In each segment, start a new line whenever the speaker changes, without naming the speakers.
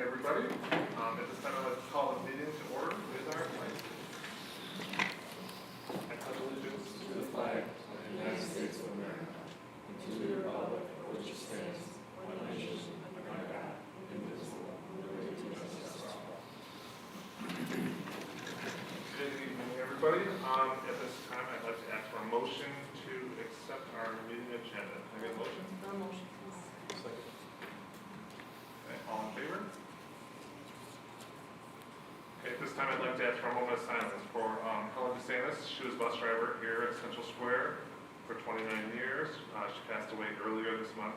everybody. At this time, I'd like to call the meeting to order with our flag. I pledge allegiance to the flag of the United States of America and to the republic for which it stands, one nation, under God, indivisible, with liberty and justice for all. Good evening, everybody. At this time, I'd like to ask for a motion to accept our meeting agenda. Can I get a motion?
No motion, please.
Second. Okay, all in favor? Okay, at this time, I'd like to ask for a moment of silence for Helen DeSantis. She was bus driver here at Central Square for 29 years. She passed away earlier this month.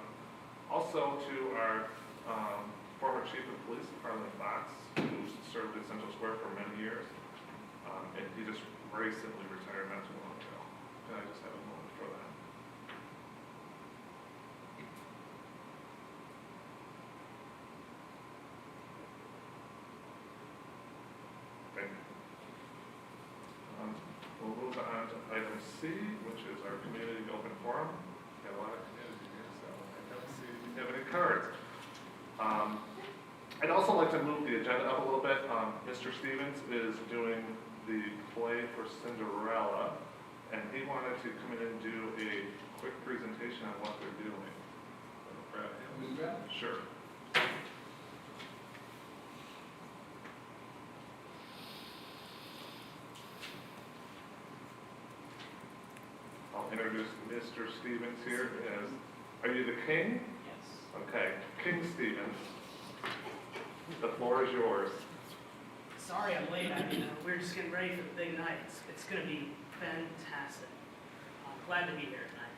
Also to our former chief of police, Harlan Fox, who served at Central Square for many years. And he just recently retired not too long ago. Can I just have a moment for that? Thank you. We'll move on to item C, which is our community open forum. We have a lot of community here, so I'd like to see if you have any cards. I'd also like to move the agenda up a little bit. Mr. Stevens is doing the play for Cinderella, and he wanted to come in and do a quick presentation on what they're doing. Sure. I'll introduce Mr. Stevens here as, are you the king?
Yes.
Okay, King Stevens. The floor is yours.
Sorry I'm late. We're just getting ready for the big night. It's going to be fantastic. I'm glad to be here tonight.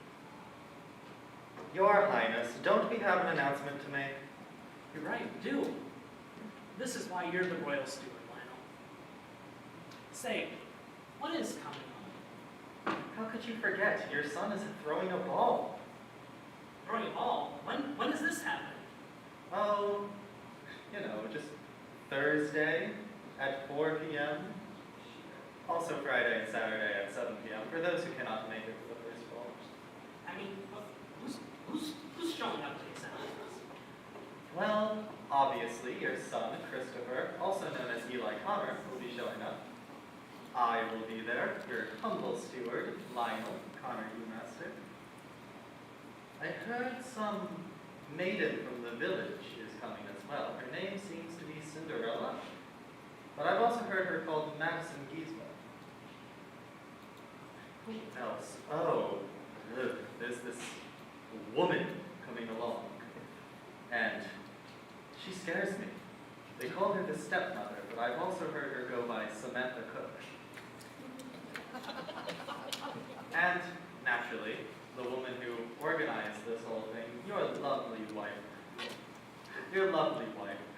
Your Highness, don't we have an announcement to make?
You're right, do. This is why you're the royal steward, Lionel. Say, what is coming
How could you forget? Your son is throwing a ball.
on? Throwing a ball? When does this happen?
Oh, you know, just Thursday at 4 p.m. Also Friday and Saturday at 7 p.m. for those who cannot make it for the first ball.
I mean, who's showing up to these announcements?
Well, obviously, your son, Christopher, also known as Eli Connor, will be showing up. I will be there, your humble steward, Lionel Connor Master. I heard some maiden from the village is coming as well. Her name seems to be Cinderella, but I've also heard her called Madison Giesma. Who else? Oh, there's this woman coming along, and she scares me. They call her the stepmother, but I've also heard her go by Samantha Cook. And, naturally, the woman who organized this whole thing, your lovely wife,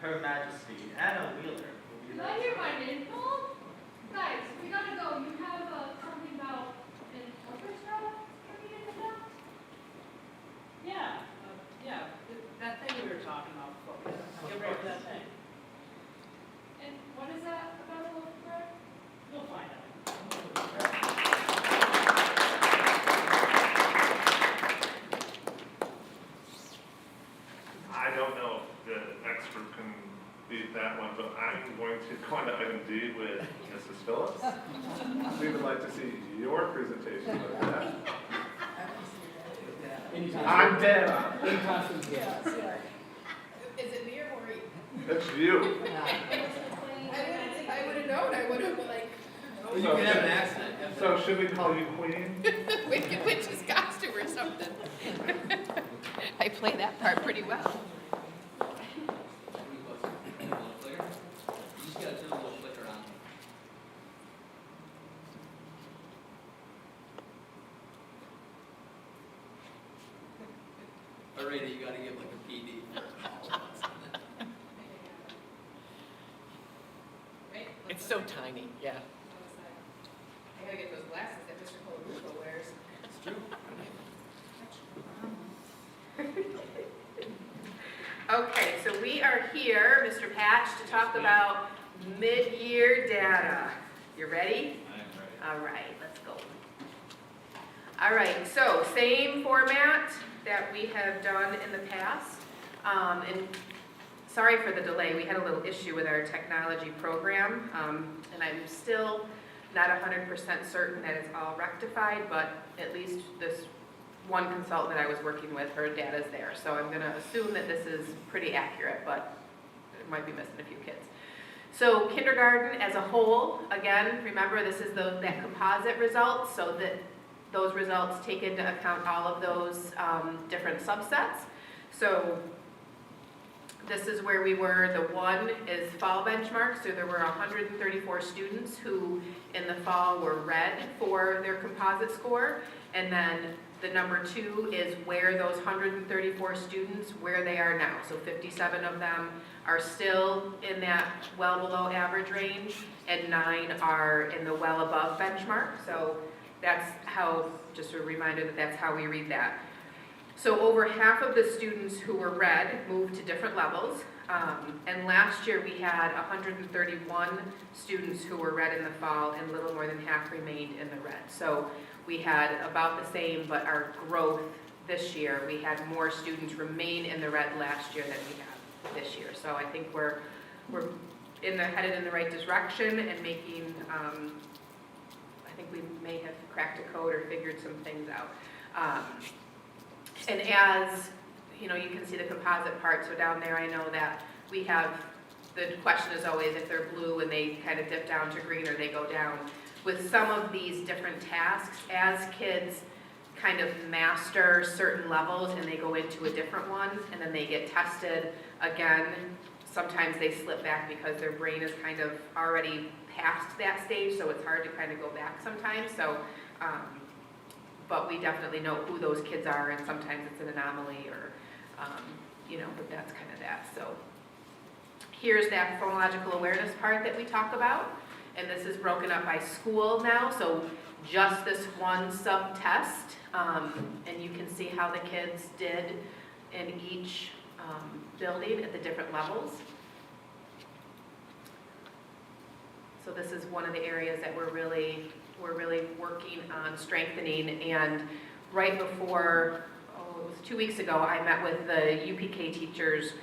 Her Majesty, Anna Wheeler, will be
Did I hear my name called? Guys, we gotta go. You have something about an orchestra coming in town?
Yeah, that thing we were talking about before. Get ready for that thing.
And what is that about the orchestra?
You'll find out.
I don't know if the expert can beat that one, but I'm going to go on to item D with Mrs. Phillips. We would like to see your presentation of that. I'm dead.
Is it me or Maureen?
It's you.
I would have known. I would have like.
Well, you can have an accent. So should we call you Queen?
Witch's costume or something. I play that part pretty well.
Alrighty, you gotta give like a PD.
Right?
It's so tiny, yeah.
I gotta get those glasses that Mr. Colarusso wears.
It's true.
Okay, so we are here, Mr. Patch, to talk about mid-year data. You ready?
I am ready.
All right, let's go. All right, so same format that we have done in the past. And sorry for the delay. We had a little issue with our technology program, and I'm still not 100% certain that it's all rectified, but at least this one consultant that I was working with, her data's there. So I'm gonna assume that this is pretty accurate, but it might be missing a few kids. So kindergarten as a whole, again, remember this is that composite result, so that those results take into account all of those different subsets. So this is where we were. The one is fall benchmark, so there were 134 students who in the fall were red for their composite score, and then the number 2 is where those 134 students, where they are now. So 57 of them are still in that well below average range, and 9 are in the well above benchmark. So that's how, just a reminder that that's how we read that. So over half of the students who were red moved to different levels. And last year we had 131 students who were red in the fall, and little more than half remained in the red. So we had about the same, but our growth this year, we had more students remain in the red last year than we have this year. So I think we're headed in the right direction and making, I think we may have cracked a code or figured some things out. And as, you know, you can see the composite part, so down there I know that we have, the question is always if they're blue and they kind of dip down to green or they go down. With some of these different tasks, as kids kind of master certain levels and they go into a different one and then they get tested again, sometimes they slip back because their brain is kind of already past that stage, so it's hard to kind of go back sometimes. So, but we definitely know who those kids are, and sometimes it's an anomaly or, you know, but that's kind of that. So here's that phonological awareness part that we talk about. And this is broken up by school now, so just this one sub-test, and you can see how the kids did in each building at the different levels. So this is one of the areas that we're really working on strengthening. And right before, it was 2 weeks ago, I met with the UPK teachers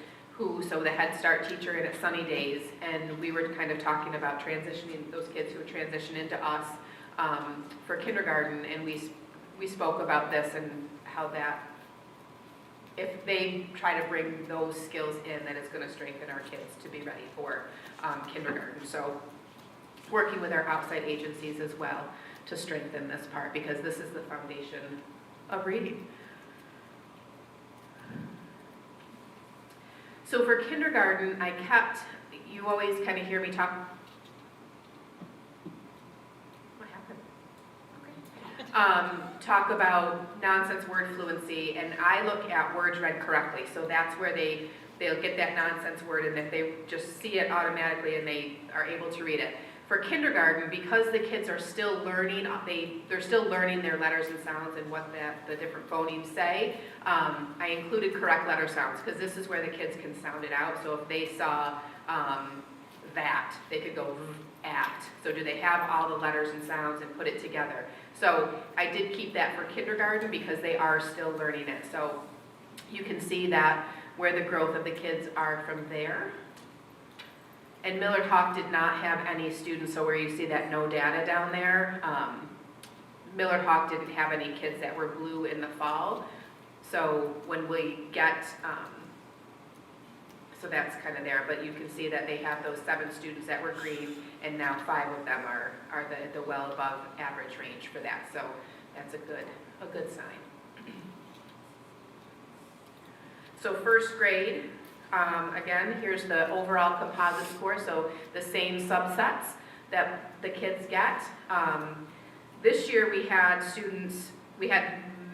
so the Head Start teacher in at Sunny Days, and we were kind of talking about transitioning those kids who would transition into us for kindergarten, and we spoke about this and how that, if they try to bring those skills in, that it's going to strengthen our kids to be ready for kindergarten. So working with our outside agencies as well to strengthen this part, because this is the foundation of reading. So for kindergarten, you always kind of hear me talk. What happened? Okay. Talk about nonsense word fluency, and I look at words read correctly. So that's where they'll get that nonsense word, and if they just see it automatically and they are able to read it. For kindergarten, because the kids are still learning, they're still learning their letters and sounds and what the different phonemes say, I included correct letter sounds, because this is where the kids can sound it out. So if they saw that, they could go at. So do they have all the letters and sounds and put it together? So I did keep that for kindergarten because they are still learning it. So you can see that where the growth of the kids are from there. And Millard Hawk did not have any students, so where you see that no data down there, Millard Hawk didn't have any kids that were blue in the fall. So when we get, so that's kind of there, but you can see that they have those 7 students that were green, and now 5 of them are the well above average range for that. So that's a good sign. So first grade. Again, here's the overall composite score, so the same subsets that the kids get. This year we had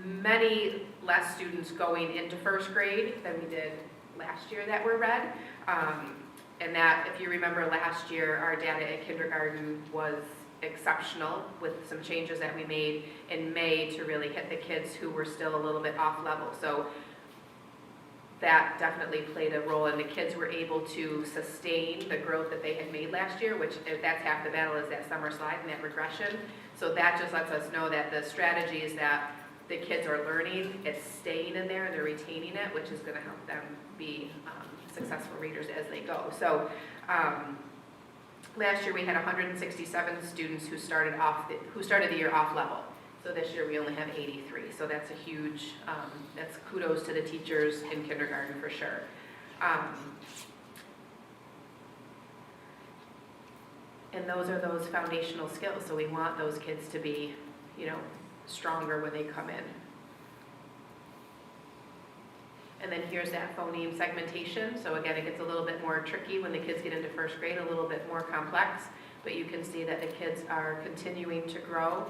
many less students going into first grade than we did last year that were red. And that, if you remember last year, our data at kindergarten was exceptional with some changes that we made in May to really hit the kids who were still a little bit off level. So that definitely played a role, and the kids were able to sustain the growth that they had made last year, which that's half the battle, is that summer slide and that regression. So that just lets us know that the strategies that the kids are learning, it's staying in there and they're retaining it, which is going to help them be successful readers as they go. So last year we had 167 students who started the year off level. So this year we only have 83. So that's a huge, that's kudos to the teachers in kindergarten for sure. And those are those foundational skills. So we want those kids to be, you know, stronger when they come in. And then here's that phoneme segmentation. So again, it gets a little bit more tricky when the kids get into first grade, a little bit more complex, but you can see that the kids are continuing to grow.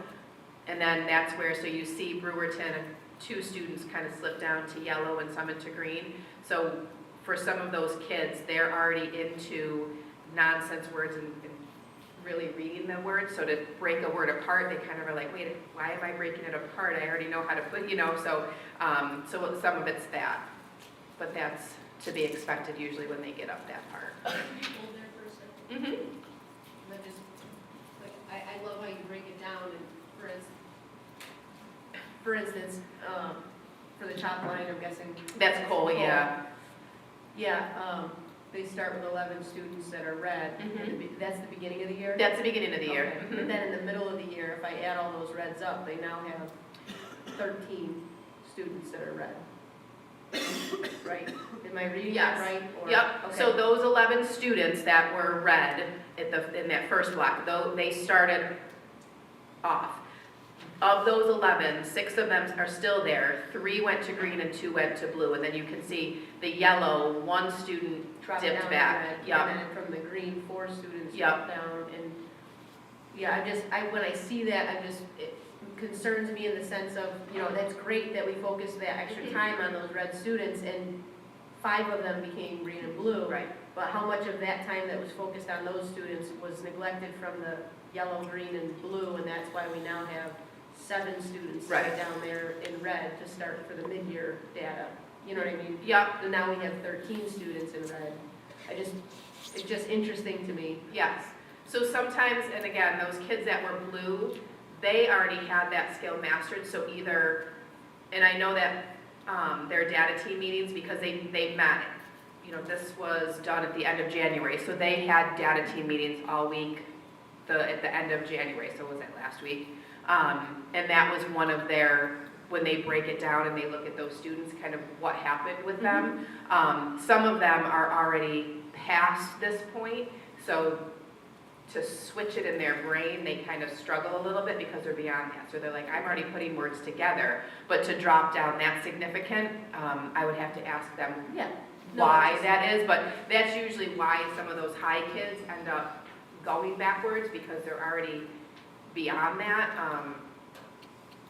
And then that's where, so you see Brewerton, 2 students kind of slip down to yellow and some into green. So for some of those kids, they're already into nonsense words and really reading the word. So to break a word apart, they kind of are like, wait, why am I breaking it apart? I already know how to put, you know, so some of it's that. But that's to be expected usually when they get up that part.
Hold there for a second.
Mm-hmm.
That just, like, I love how you break it down, and for instance, for the top line, I'm guessing.
That's Cole, yeah.
Yeah, they start with 11 students that are red.
Mhm.
That's the beginning of the year?
That's the beginning of the year.
Okay.
Mhm.
But then in the middle of the year, if I add all those reds up, they now have 13 students that are red. Right? Am I reading that
Yes.
right? Or-
Yep,
okay.
so those 11 students that were red in that first block, though they started off. Of those 11, 6 of them are still there. 3 went to green and 2 went to blue. And then you can see the yellow, 1 student
Drop
dipped
down to
back.
red,
Yep.
And then from the green, 4 students
Yep.
drop down, and, yeah, when I see that, it concerns me in the sense of, you know, that's great that we focus that extra
Mhm.
time on those red students, and 5 of them became green and blue.
Right.
But how much of that time that was focused on those students was neglected from the yellow, green, and blue, and that's why we now have 7 students
Right.
down there in red to start for the mid-year data. You know what I mean?
Yep,
And now we have 13 students in red. It's just interesting to me.
yes. So sometimes, and again, those kids that were blue, they already had that skill mastered, so either, and I know that their data team meetings, because they met, you know, this was done at the end of January, so they had data team meetings all week, at the end of January, so was that last week? And that was one of their, when they break it down and they look at those students, kind of what happened with them. Some of them are already past this point, so to switch it in their brain, they kind of struggle a little bit because they're beyond that. So they're like, I'm already putting words together, but to drop down that significant, I would have to ask them
Yeah. No,
why
it's-
that is, but that's usually why some of those high kids end up going backwards, because they're already beyond that.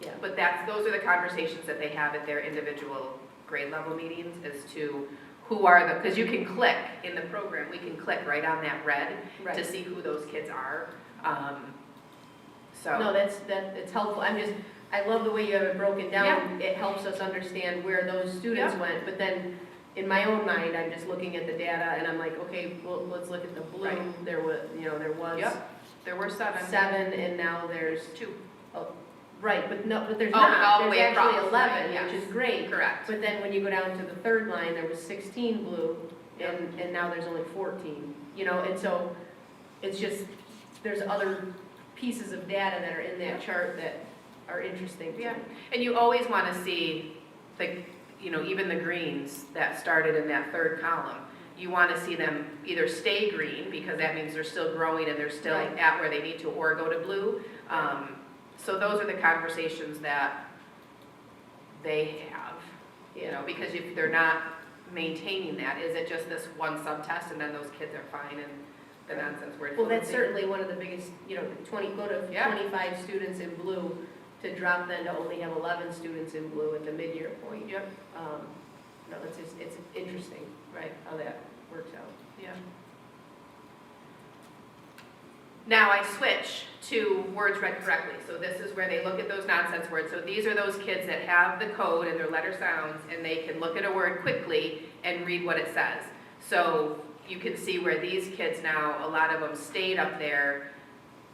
Yeah.
But those are the conversations that they have at their individual grade level meetings, as to who are because you can click in the program, we can click right on that red to
Right.
see who those kids are.
No, it's helpful. I love the way you have it broken down. It helps us understand where those students
Yeah.
went, but then in my own mind, I'm just looking at the data and I'm like, okay, well, let's look at the blue.
Right.
There was
Yep, there were 7.
7 and now there's
2.
right, but there's
Oh,
not.
all the
There's
way
actually
across,
11,
right, yes.
which is great.
Correct.
But then when you go down to the third line, there was 16 blue,
Yep.
and now there's only 14, you know, and so it's just, there's other pieces of data that are in that chart that are interesting to
Yeah.
me.
And you always want to see even the greens that started in that third column. You want to see them either stay green, because that means they're still growing and they're still
Right.
at where they need to, or go to blue. So those are the conversations that they have, because if they're not maintaining that, is it just this one subtest and then those kids are fine and the nonsense word
Well, that's
fluency?
certainly one of the biggest, go to
Yeah.
25 students in blue, to drop then to only have 11 students in blue at the mid-year point.
Yep,
No, it's interesting, right, how that works out.
yeah. Now I switch to words read correctly. So this is where they look at those nonsense words. So these are those kids that have the code and their letter sounds, and they can look at a word quickly and read what it says. So you can see where these kids now, a lot of them stayed up there,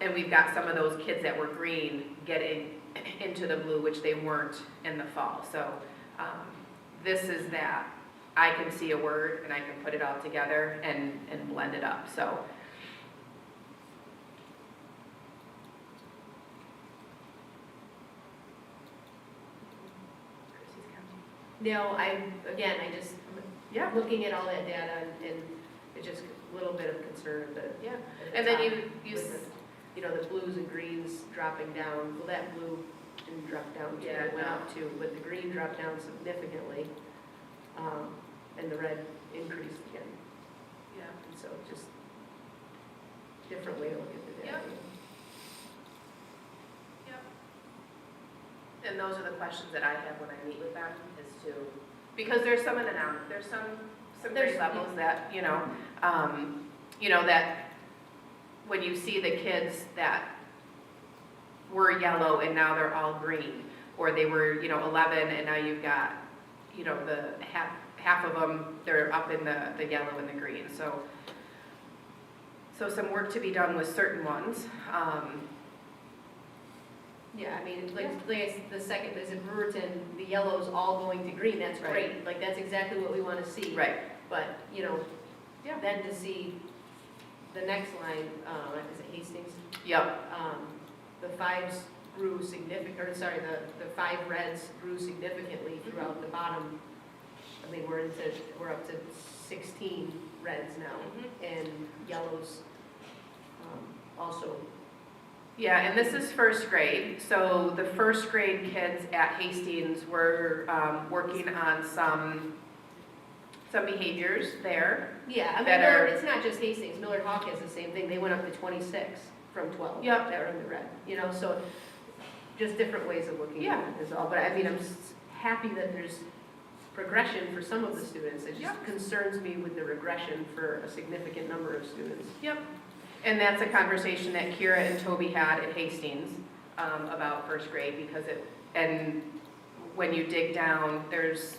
and we've got some of those kids that were green getting into the blue, which they weren't in the fall. So this is that I can see a word and I can put it all together and blend it up, so.
No, I just,
Yeah.
looking at all that data and it's just a little bit of concern that.
Yeah.
at the
And then
top
you
with the blues and greens dropping down. Well, that blue didn't drop down too,
Yeah,
it went
no.
up too, but the green dropped down significantly. And the red increased again.
Yeah.
And so just different way to look at the data.
Yep. And those are the questions that I have when I meet with them, is to, because there's some in and out, there's some grade
There's-
levels that, that when you see the kids that were yellow and now they're all green, or they were, 11 and now you've got, the half of them, they're up in the yellow and the green, so some work to be done with certain ones.
Yeah, I mean, the second is in Brewerton, the yellow's all going to green, that's
Right.
great. Like, that's exactly what we want to see.
Right.
But,
Yeah.
then to see the next line, is it Hastings?
Yep.
The fives grew the 5 reds grew significantly throughout the bottom. I mean, we're up to 16 reds now, and yellows also.
Yeah, and this is first grade, so the first grade kids at Hastings were working on some behaviors there.
Yeah, I mean,
Better.
it's not just Hastings, Millard Hawk has the same thing, they went up to 26 from 12.
Yep.
That were in the red, so just different ways of looking at it is all, but I mean, I'm happy that there's progression for some of the students. It just
Yep.
concerns me with the regression for a significant number of students.
Yep. And that's a conversation that Kira and Toby had at Hastings about first grade, because and when you dig down, there's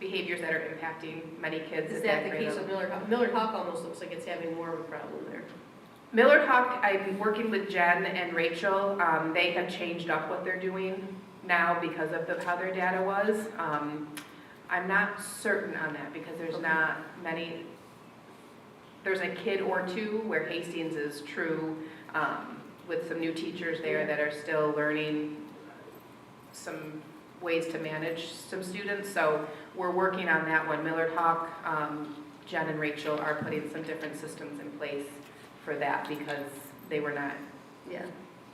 behaviors that are impacting many kids
Is
at
that
that
the
grade
case
level.
of Millard Hawk? Millard Hawk almost looks like it's having more of a problem there.
Millard Hawk, I'm working with Jen and Rachel. They have changed up what they're doing now because of how their data was. I'm not certain on that because there's not many. There's a kid or two where Hastings is true, with some new teachers there that are still learning some ways to manage some students. So we're working on that one. Millard Hawk, Jen and Rachel are putting some different systems in place for that because they were not.
Yeah.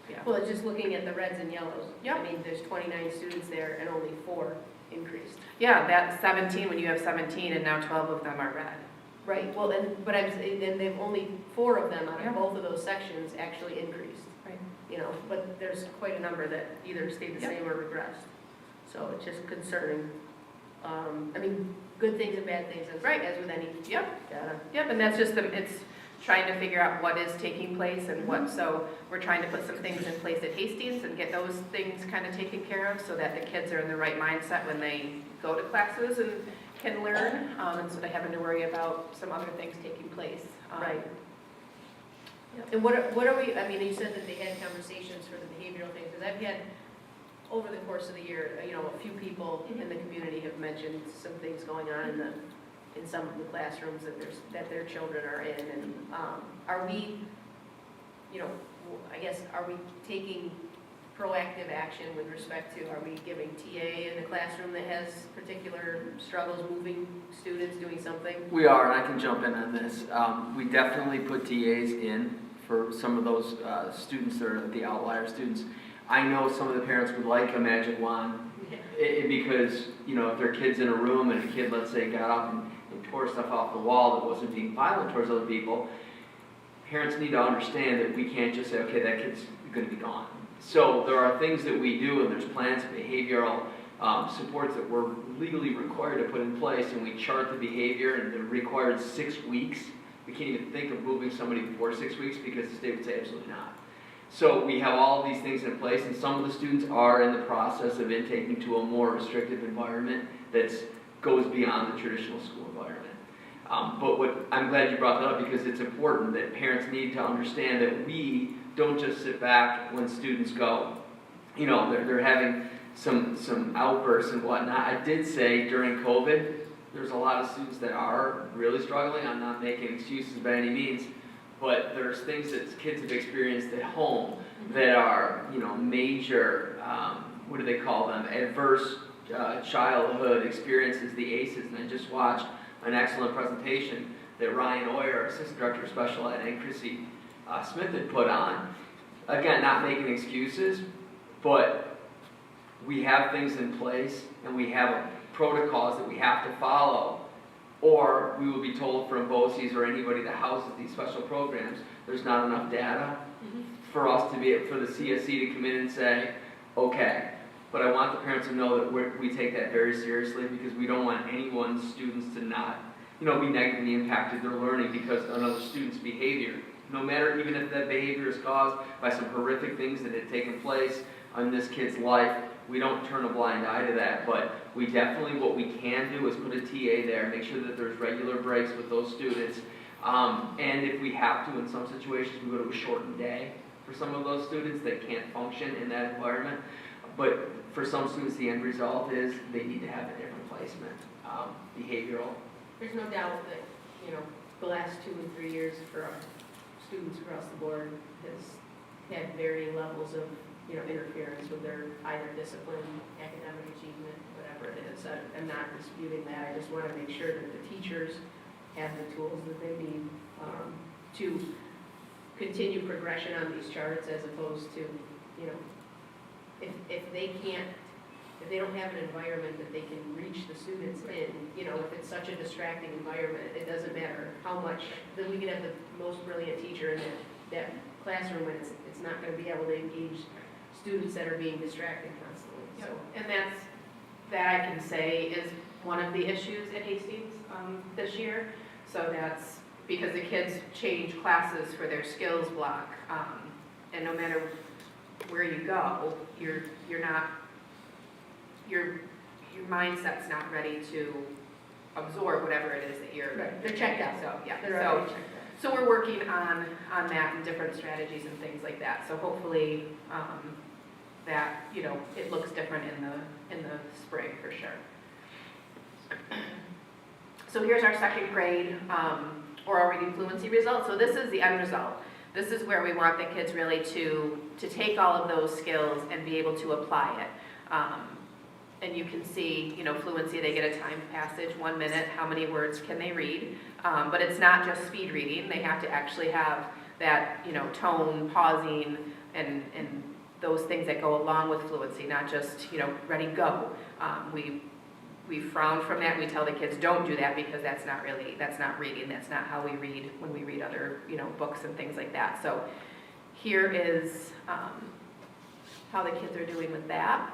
Yeah.
Well, it's just looking at the reds and yellows.
Yep.
I mean, there's 29 students there and only 4 increased.
Yeah, that's 17 when you have 17 and now 12 of them are red.
Right, well, and they've only 4 of them out
Yeah.
of both of those sections actually increased.
Right.
But there's quite a number that either stayed the
Yep.
same or regressed. So it's just concerning. I mean, good things and bad things as with any
Yep.
data.
Yep, and that's just it's trying to figure out what is taking place and what, so we're trying to put some things in place at Hastings and get those things kind of taken care of so that the kids are in the right mindset when they go to classes and can learn, instead of having to worry about some other things taking place.
Right.
Yep.
And what are we, I mean, you said that they had conversations for the behavioral things, because I've had, over the course of the year, a few people in the community have mentioned some things going on in some of the classrooms that their children are in, and are we, I guess, are we taking proactive action with respect to, are we giving TA in the classroom that has particular struggles moving students, doing something?
We are, and I can jump in on this. We definitely put TAs in for some of those students that are the outlier students. I know some of the parents would like a magic wand because, if their kid's in a room and a kid, let's say, got up and tore stuff off the wall that wasn't being violent towards other people, parents need to understand that we can't just say, okay, that kid's going to be gone. So there are things that we do, and there's plans, behavioral supports that we're legally required to put in place, and we chart the behavior, and they're required 6 weeks. We can't even think of moving somebody before 6 weeks because the state would say absolutely not. So we have all of these things in place, and some of the students are in the process of intaking to a more restrictive environment that goes beyond the traditional school environment. But I'm glad you brought that up because it's important that parents need to understand that we don't just sit back when students go. They're having some outbursts and whatnot. I did say during COVID, there's a lot of students that are really struggling. I'm not making excuses by any means, but there's things that kids have experienced at home that are, major, what do they call them, adverse childhood experiences, the ACEs. And I just watched an excellent presentation that Ryan Oyer, Assistant Director of Special Ed, and Chrissy Smith had put on. Again, not making excuses, but we have things in place and we have protocols that we have to follow, or we will be told from BOCES or anybody that houses these special programs, there's not enough data for us to be, for the CSE to come in and say, okay. But I want the parents to know that we take that very seriously, because we don't want anyone's students to not, be negatively impacted their learning because of another student's behavior. No matter, even if that behavior is caused by some horrific things that had taken place in this kid's life, we don't turn a blind eye to that. But we definitely, what we can do is put a TA there, make sure that there's regular breaks with those students. And if we have to, in some situations, we go to a shortened day for some of those students that can't function in that environment. But for some students, the end result is they need to have a different placement, behavioral.
There's no doubt that, the last 2 and 3 years for our students across the board has had varying levels of, interference with their either discipline, academic achievement, whatever it is. I'm not disputing that. I just want to make sure that the teachers have the tools that they need to continue progression on these charts, as opposed to, if they don't have an environment that they can reach the students in, if it's such a distracting environment, it doesn't matter how much, then we can have the most brilliant teacher in that classroom, and it's not going to be able to engage students that are being distracted constantly. So,
And that I can say is one of the issues at Hastings this year. So that's because the kids change classes for their skills block, and no matter where you go, your mindset's not ready to absorb whatever it is that you're.
Right, they're checked out.
So yeah,
They're
so
already checked out.
so we're working on that and different strategies and things like that. So hopefully that it looks different in the spring for sure. So here's our second grade oral reading fluency result. So this is the end result. This is where we want the kids really to take all of those skills and be able to apply it. And you can see, fluency, they get a timed passage, 1 minute, how many words can they read? But it's not just speed reading. They have to actually have that, tone, pausing, and those things that go along with fluency, not just, ready, go. We frown from that. We tell the kids, don't do that, because that's not reading. That's not how we read when we read other, books and things like that. So here is how the kids are doing with that.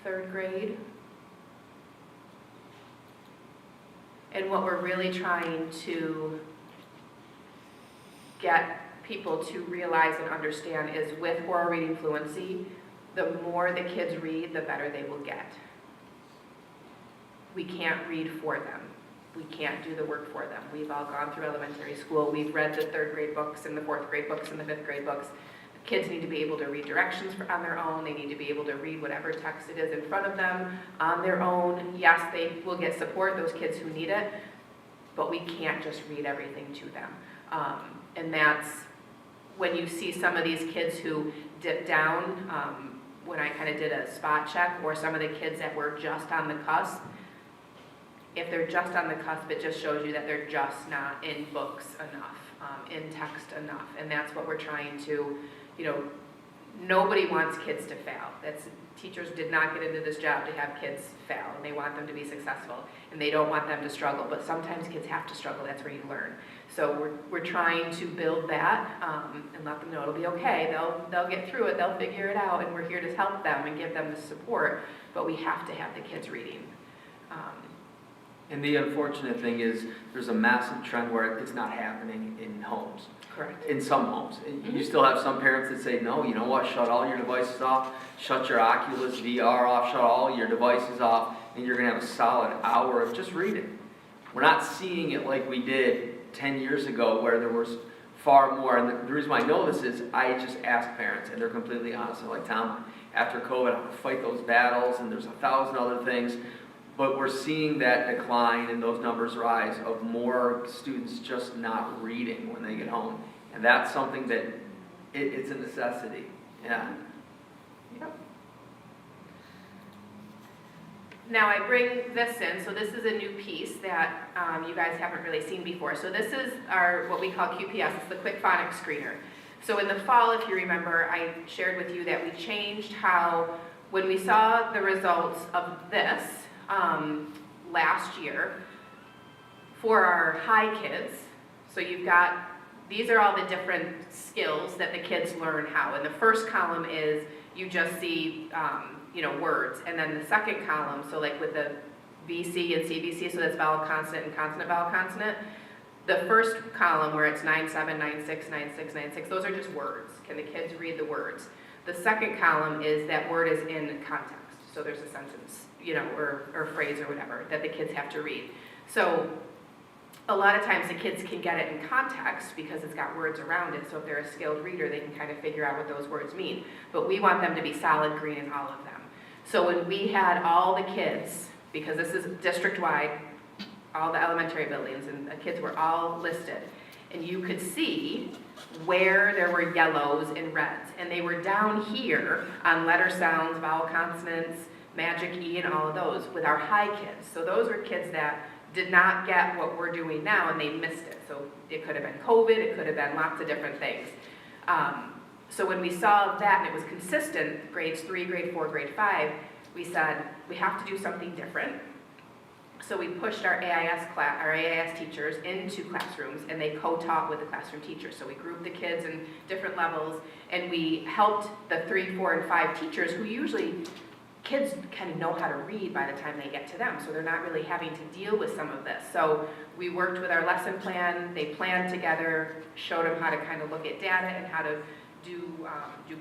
Third grade. And what we're really trying to get people to realize and understand is, with oral reading fluency, the more the kids read, the better they will get. We can't read for them. We can't do the work for them. We've all gone through elementary school. We've read the 3rd grade books and the 4th grade books and the 5th grade books. Kids need to be able to read directions on their own. They need to be able to read whatever text it is in front of them on their own. Yes, they will get support, those kids who need it, but we can't just read everything to them. And that's when you see some of these kids who dip down, when I kind of did a spot check, or some of the kids that were just on the cusp. If they're just on the cusp, it just shows you that they're just not in books enough, in text enough. And that's what we're trying to, nobody wants kids to fail. Teachers did not get into this job to have kids fail, and they want them to be successful, and they don't want them to struggle. But sometimes kids have to struggle. That's where you learn. So we're trying to build that and let them know it'll be okay. They'll get through it. They'll figure it out, and we're here to help them and give them the support. But we have to have the kids reading.
And the unfortunate thing is, there's a massive trend where it's not happening in homes.
Correct.
In some homes. You still have some parents that say, no, you know what, shut all your devices off, shut your Oculus VR off, shut all your devices off, and you're going to have a solid hour of just reading. We're not seeing it like we did 10 years ago, where there was far more, and the reason why I know this is I just ask parents, and they're completely honest. They're like, Tom, after COVID, I'm gonna fight those battles, and there's 1,000 other things, but we're seeing that decline and those numbers rise of more students just not reading when they get home, and that's something that it's a necessity. Yeah.
Now I bring this in, so this is a new piece that you guys haven't really seen before. So this is our, what we call QPS, it's the Quick Phonics Screener. So in the fall, if you remember, I shared with you that we changed how, when we saw the results of this last year, for our high kids, so you've got, these are all the different skills that the kids learn how. And the first column is, you just see, words. And then the second column, so like with the VC and CVC, so that's vowel consonant and consonant vowel consonant. The first column where it's 97, 96, 96, 96, those are just words. Can the kids read the words? The second column is that word is in context. So there's a sentence, or phrase or whatever that the kids have to read. So a lot of times the kids can get it in context because it's got words around it. So if they're a skilled reader, they can kind of figure out what those words mean. But we want them to be solid green in all of them. So when we had all the kids, because this is district-wide, all the elementary buildings, and the kids were all listed, and you could see where there were yellows and reds. And they were down here on letter sounds, vowel consonants, magic E, and all of those with our high kids. So those were kids that did not get what we're doing now, and they missed it. So it could have been COVID, it could have been lots of different things. So when we saw that, and it was consistent, grades 3, grade 4, grade 5, we said, we have to do something different. So we pushed our AIS teachers into classrooms, and they co-taught with the classroom teachers. So we grouped the kids in different levels, and we helped the 3, 4, and 5 teachers who usually, kids kind of know how to read by the time they get to them, so they're not really having to deal with some of this. So we worked with our lesson plan, they planned together, showed them how to kind of look at data and how to do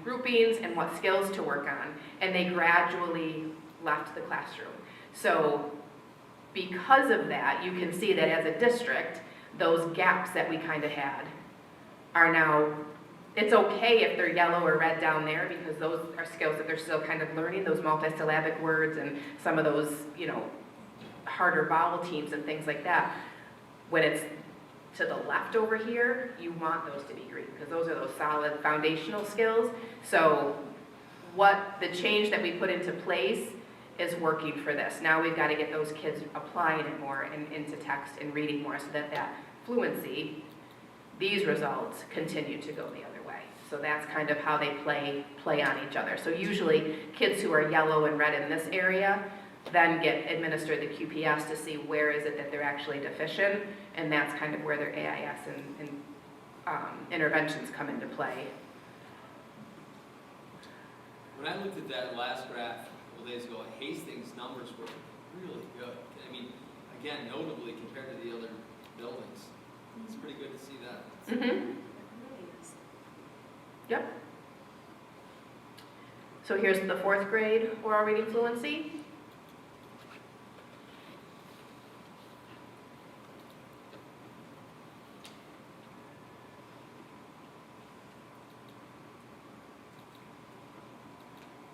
groupings and what skills to work on, and they gradually left the classroom. So because of that, you can see that as a district, those gaps that we kind of had are now, it's okay if they're yellow or red down there because those are skills that they're still kind of learning, those multisyllabic words and some of those, harder vowel teams and things like that. When it's to the left over here, you want those to be green because those are those solid foundational skills. So what the change that we put into place is working for this. Now we've got to get those kids applying it more and into text and reading more so that fluency, these results continue to go the other way. So that's kind of how they play on each other. So usually kids who are yellow and red in this area then get administered the QPS to see where is it that they're actually deficient, and that's kind of where their AIS and interventions come into play.
When I looked at that last graph a couple days ago, Hastings' numbers were really good. I mean, again, notably compared to the other buildings. It's pretty good to see that.
Mm-hmm. Yep. So here's the 4th grade oral reading fluency.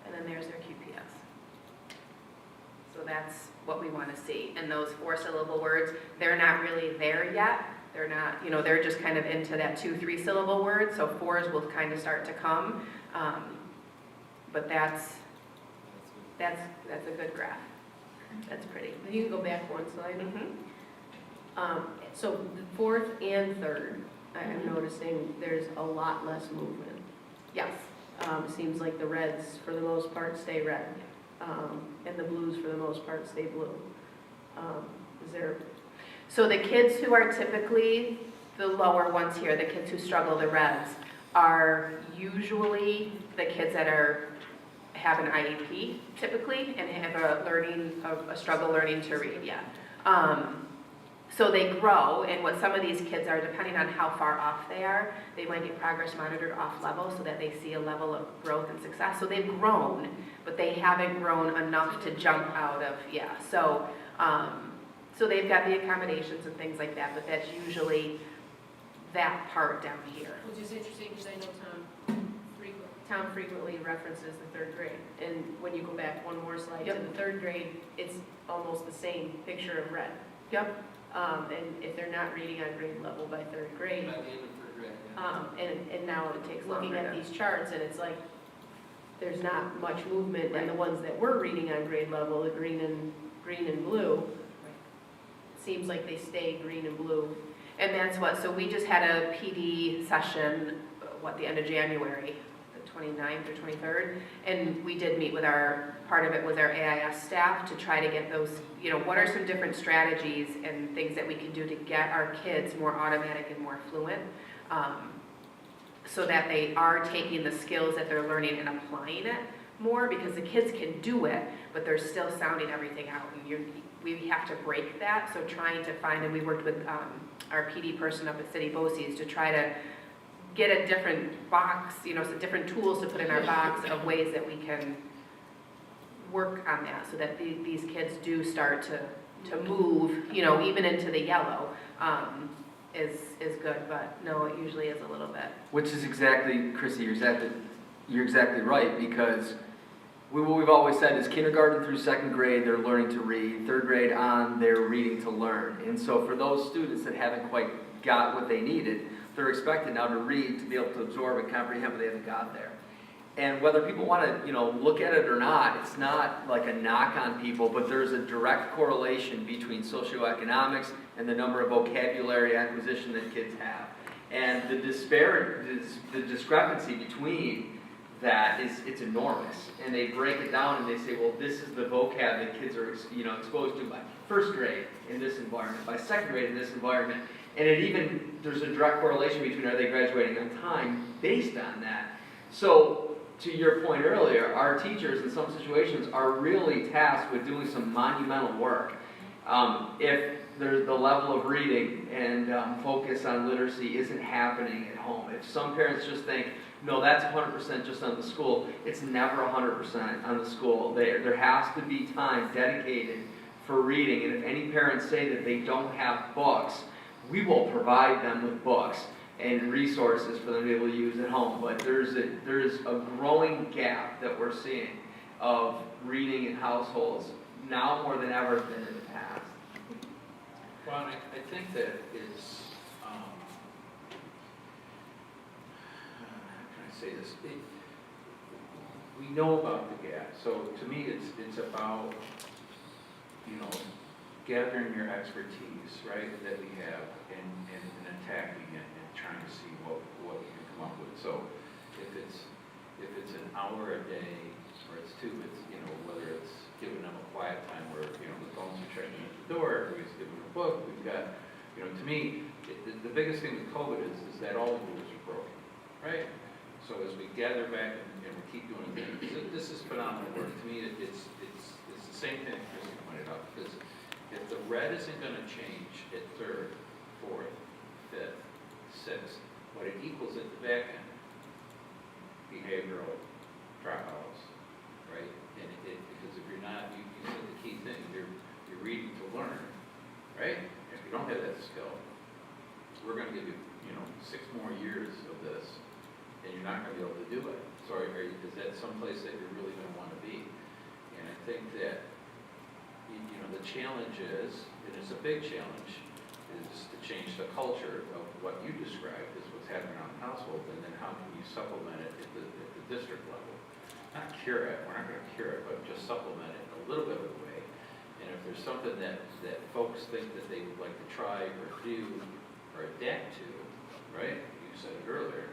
And then there's their QPS. So that's what we want to see. And those 4-syllable words, they're not really there yet. They're not, they're just kind of into that 2, 3-syllable word. So 4s will kind of start to come. But that's a good graph. That's pretty.
You can go back one slide.
Mm-hmm.
So the 4th and 3rd, I'm noticing there's a lot less movement.
Yes.
Seems like the reds, for the most part, stay red, and the blues, for the most part, stay blue. Is there?
So the kids who are typically the lower ones here, the kids who struggle, the reds, are usually the kids that have an IEP typically and have a struggle learning to read. Yeah. So they grow, and what some of these kids are, depending on how far off they are, they might get progress monitored off level so that they see a level of growth and success. So they've grown, but they haven't grown enough to jump out of, So they've got the accommodations and things like that, but that's usually that part down here.
Which is interesting, because I know Tom frequently references the third grade. And when you go back one more slide to
Yep.
the third grade, it's almost the same picture of red.
Yep.
And if they're not reading on grade level by third grade,
By the end of third grade, yeah.
and now it takes looking
Longer
at
to-
these charts, and it's like, there's not much movement in the ones that were reading on grade level, the green and blue. Seems like they stay green and blue.
And that's what, so we just had a PD session, the end of January, the 29th or 23rd, and we did meet with part of it was our AIS staff to try to get those, what are some different strategies and things that we can do to get our kids more automatic and more fluent, so that they are taking the skills that they're learning and applying it more, because the kids can do it, but they're still sounding everything out, and we have to break that. So trying to find, and we worked with our PD person up at City BOCES to try to get a different box, some different tools to put in our box of ways that we can work on that, so that these kids do start to move, even into the yellow, is good, but no, it usually is a little bit.
Which is exactly, Chrissy, you're exactly right, because what we've always said is kindergarten through second grade, they're learning to read. Third grade on, they're reading to learn. And so for those students that haven't quite got what they needed, they're expected now to read, to be able to absorb and comprehend what they haven't got there. And whether people want to, look at it or not, it's not like a knock on people, but there's a direct correlation between socioeconomics and the number of vocabulary acquisition that kids have. And the discrepancy between that it's enormous. And they break it down and they say, well, this is the vocab that kids are, exposed to by first grade in this environment, by second grade in this environment. And there's a direct correlation between are they graduating on time based on that. So, to your point earlier, our teachers in some situations are really tasked with doing some monumental work. If there's the level of reading and focus on literacy isn't happening at home, if some parents just think, no, that's 100% just on the school, it's never 100% on the school. There has to be time dedicated for reading, and if any parents say that they don't have books, we will provide them with books and resources for them to be able to use at home. But there's a growing gap that we're seeing of reading in households now more than ever than in the past.
Well, and I think that is, how can I say this? We know about the gap, so to me it's about, gathering your expertise, right, that we have and attacking it and trying to see what we can come up with. So if it's an hour a day or it's two, it's, whether it's giving them a quiet time where, the phones are checking at the door, everybody's giving them a book, we've got, to me, the biggest thing with COVID is that all the rules are broken, right? So as we gather back and we keep doing things, this is phenomenal work. To me, it's the same thing Chrissy pointed out, because if the red isn't going to change at third, fourth, fifth, sixth, what it equals at the back end, behavioral dropouts, right? And because if you're not, you said the key thing, you're reading to learn, right? If you don't have that skill, we're going to give you, 6 more years of this, and you're not going to be able to do it. So is that someplace that you're really going to want to be? And I think that, the challenge is, and it's a big challenge, is to change the culture of what you described as what's happening around the household, and then how can you supplement it at the district level? Not cure it, we're not going to cure it, but just supplement it in a little bit of a way. And if there's something that folks think that they would like to try or do or adapt to, right? You said it earlier,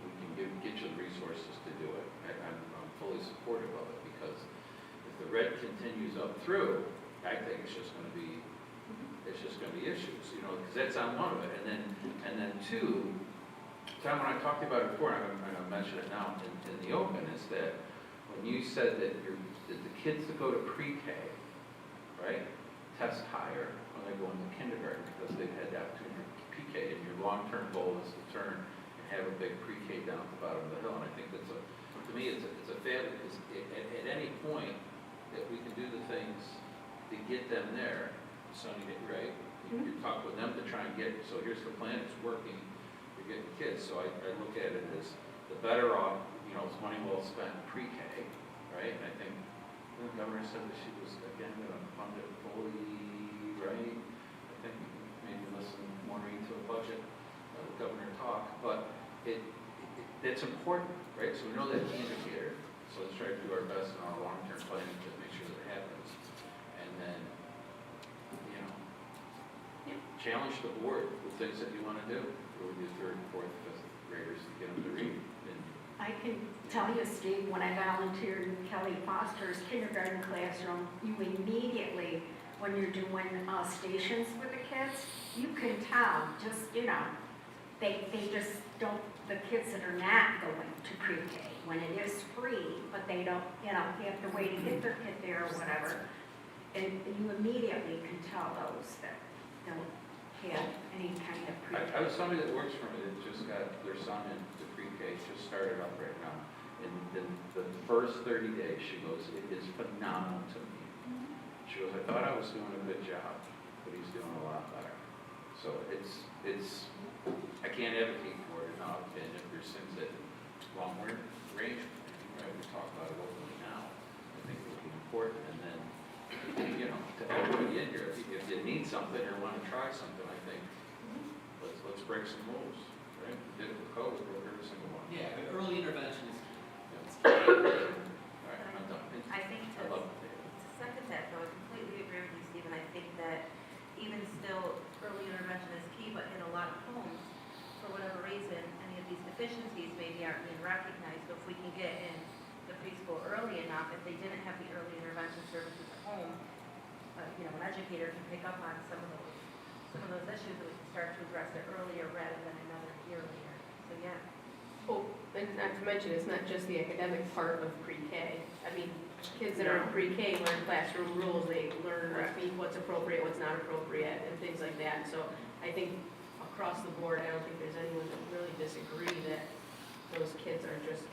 we can get you the resources to do it. I'm fully supportive of it, because if the red continues up through, I think it's just going to be issues, because that's on one of it. And then two, Tom, when I talked about it before, and I'm going to mention it now in the open, is that when you said that the kids that go to pre-K, right, test higher when they go into kindergarten because they've had the opportunity for pre-K, and your long-term goal is to turn and have a big pre-K down at the bottom of the hill. And I think to me, it's a failure, because at any point that we can do the things to get them there, Sonny, right? You talk with them to try and get, so here's the plan, it's working, you're getting kids. So I look at it as the better off, you know, it's money well spent pre-K, right? And I think the governor said that she was, again, going to fund it fully, right? I think maybe listen morning to a budget, the governor talk, but it's important, right? So we know that indicator, so let's try to do our best in our long-term planning to make sure that it happens. And then, you know, challenge the board with things that you want to do with your third, fourth, fifth graders to get them to read. And
I can tell you, Steve, when I volunteered in Kelly Foster's kindergarten classroom, you immediately, when you're doing stations with the kids, you can tell, just, you know, they just don't, the kids that are not going to pre-K, when it is free, but they don't, you know, they have to wait to get their kid there or whatever, and you immediately can tell those that don't have any kind of pre-K.
I was somebody that works for me that just got their son into pre-K, just started up right now. And the first 30 days, she goes, it is phenomenal to me. She goes, I thought I was doing a good job, but he's doing a lot better. So it's I can't advocate for it enough, and if there's things that long-term range, right, we talk about it openly now, I think it would be important, and then, you know, to everybody in here, if you need something or want to try something, I think, let's break some rules, right? We did it with code, we broke every single one.
Yeah, but early intervention is key.
All right, I'm done.
I think
I
to
love it.
second that, though, I completely agree with you, Stephen. I think that even still, early intervention is key, but in a lot of homes, for whatever reason, any of these deficiencies maybe aren't being recognized. So if we can get in the preschool early enough, if they didn't have the early intervention services at home, you know, an educator can pick up on some of those issues, that we can start to address it earlier rather than another year later. So yeah.
Oh, and not to mention, it's not just the academic part of pre-K. I mean, kids that are in pre-K learn classroom rules, they learn what's appropriate, what's not appropriate, and things like that. So I think across the board, I don't think there's anyone that really disagree that those kids are just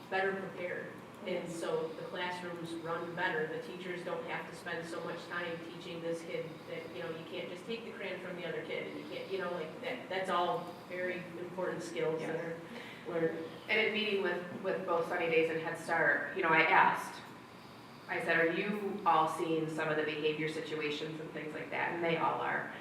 better prepared. And so the classrooms run better. The teachers don't have to spend so much time teaching this kid that, you know, you can't just take the crayon from the other kid, and you can't, you know, like that's all very important skills that are learned.
And in meeting with both Sunny Days and Head Start, you know, I said, are you all seeing some of the behavior situations and things like that? And they all are.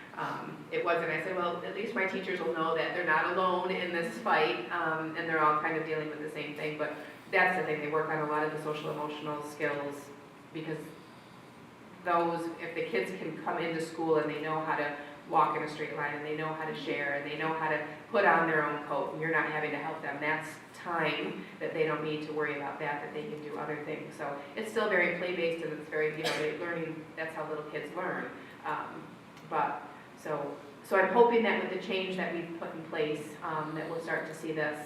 It wasn't, I said, well, at least my teachers will know that they're not alone in this fight, and they're all kind of dealing with the same thing. But that's the thing, they work on a lot of the social emotional skills, because those, if the kids can come into school and they know how to walk in a straight line, and they know how to share, and they know how to put on their own coat, and you're not having to help them, that's time that they don't need to worry about that they can do other things. So it's still very play-based, and it's very, you know, they're learning, that's how little kids learn. So I'm hoping that with the change that we've put in place, that we'll start to see this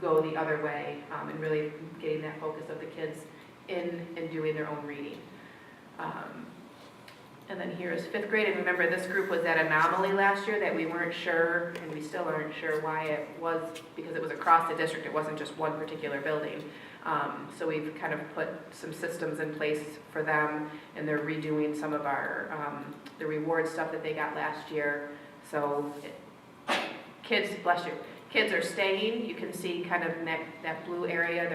go the other way, and really getting that focus of the kids in and doing their own reading. And then here is fifth grade, and remember this group was that anomaly last year that we weren't sure, and we still aren't sure why it was, because it was across the district, it wasn't just one particular building. So we've kind of put some systems in place for them, and they're redoing some of our, the reward stuff that they got last year. So kids, bless you, kids are staying. You can see kind of that blue area,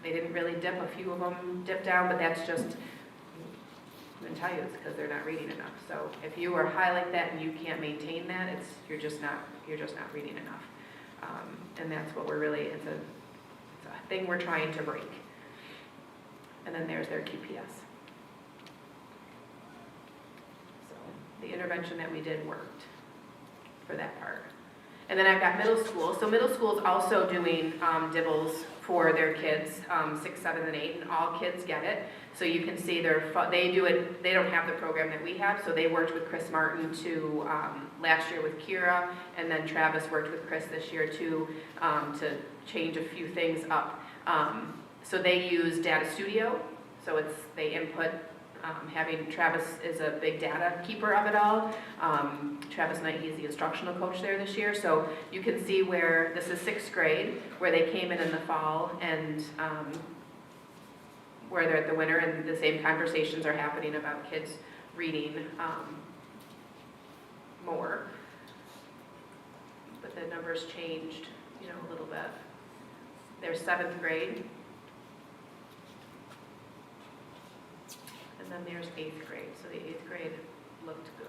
they didn't really dip, a few of them dipped down, but that's just, I'm gonna tell you, it's because they're not reading enough. So if you are high like that and you can't maintain that, you're just not reading enough. And that's what we're really, it's a thing we're trying to break. And then there's their QPS. So the intervention that we did worked for that part. And then I've got middle school. So middle school is also doing dibbles for their kids, 6, 7, and 8, and all kids get it. So you can see they do it, they don't have the program that we have, so they worked with Chris Martin last year with Kira, and then Travis worked with Chris this year to change a few things up. So they use Data Studio, so they input, having Travis is a big data keeper of it all. Travis Knight, he's the instructional coach there this year, so you can see where, this is 6th grade, where they came in the fall, and where they're at the winter, and the same conversations are happening about kids reading more.
the numbers changed, you know, a little bit. There's 7th grade. And then there's 8th grade, so the 8th grade looked good.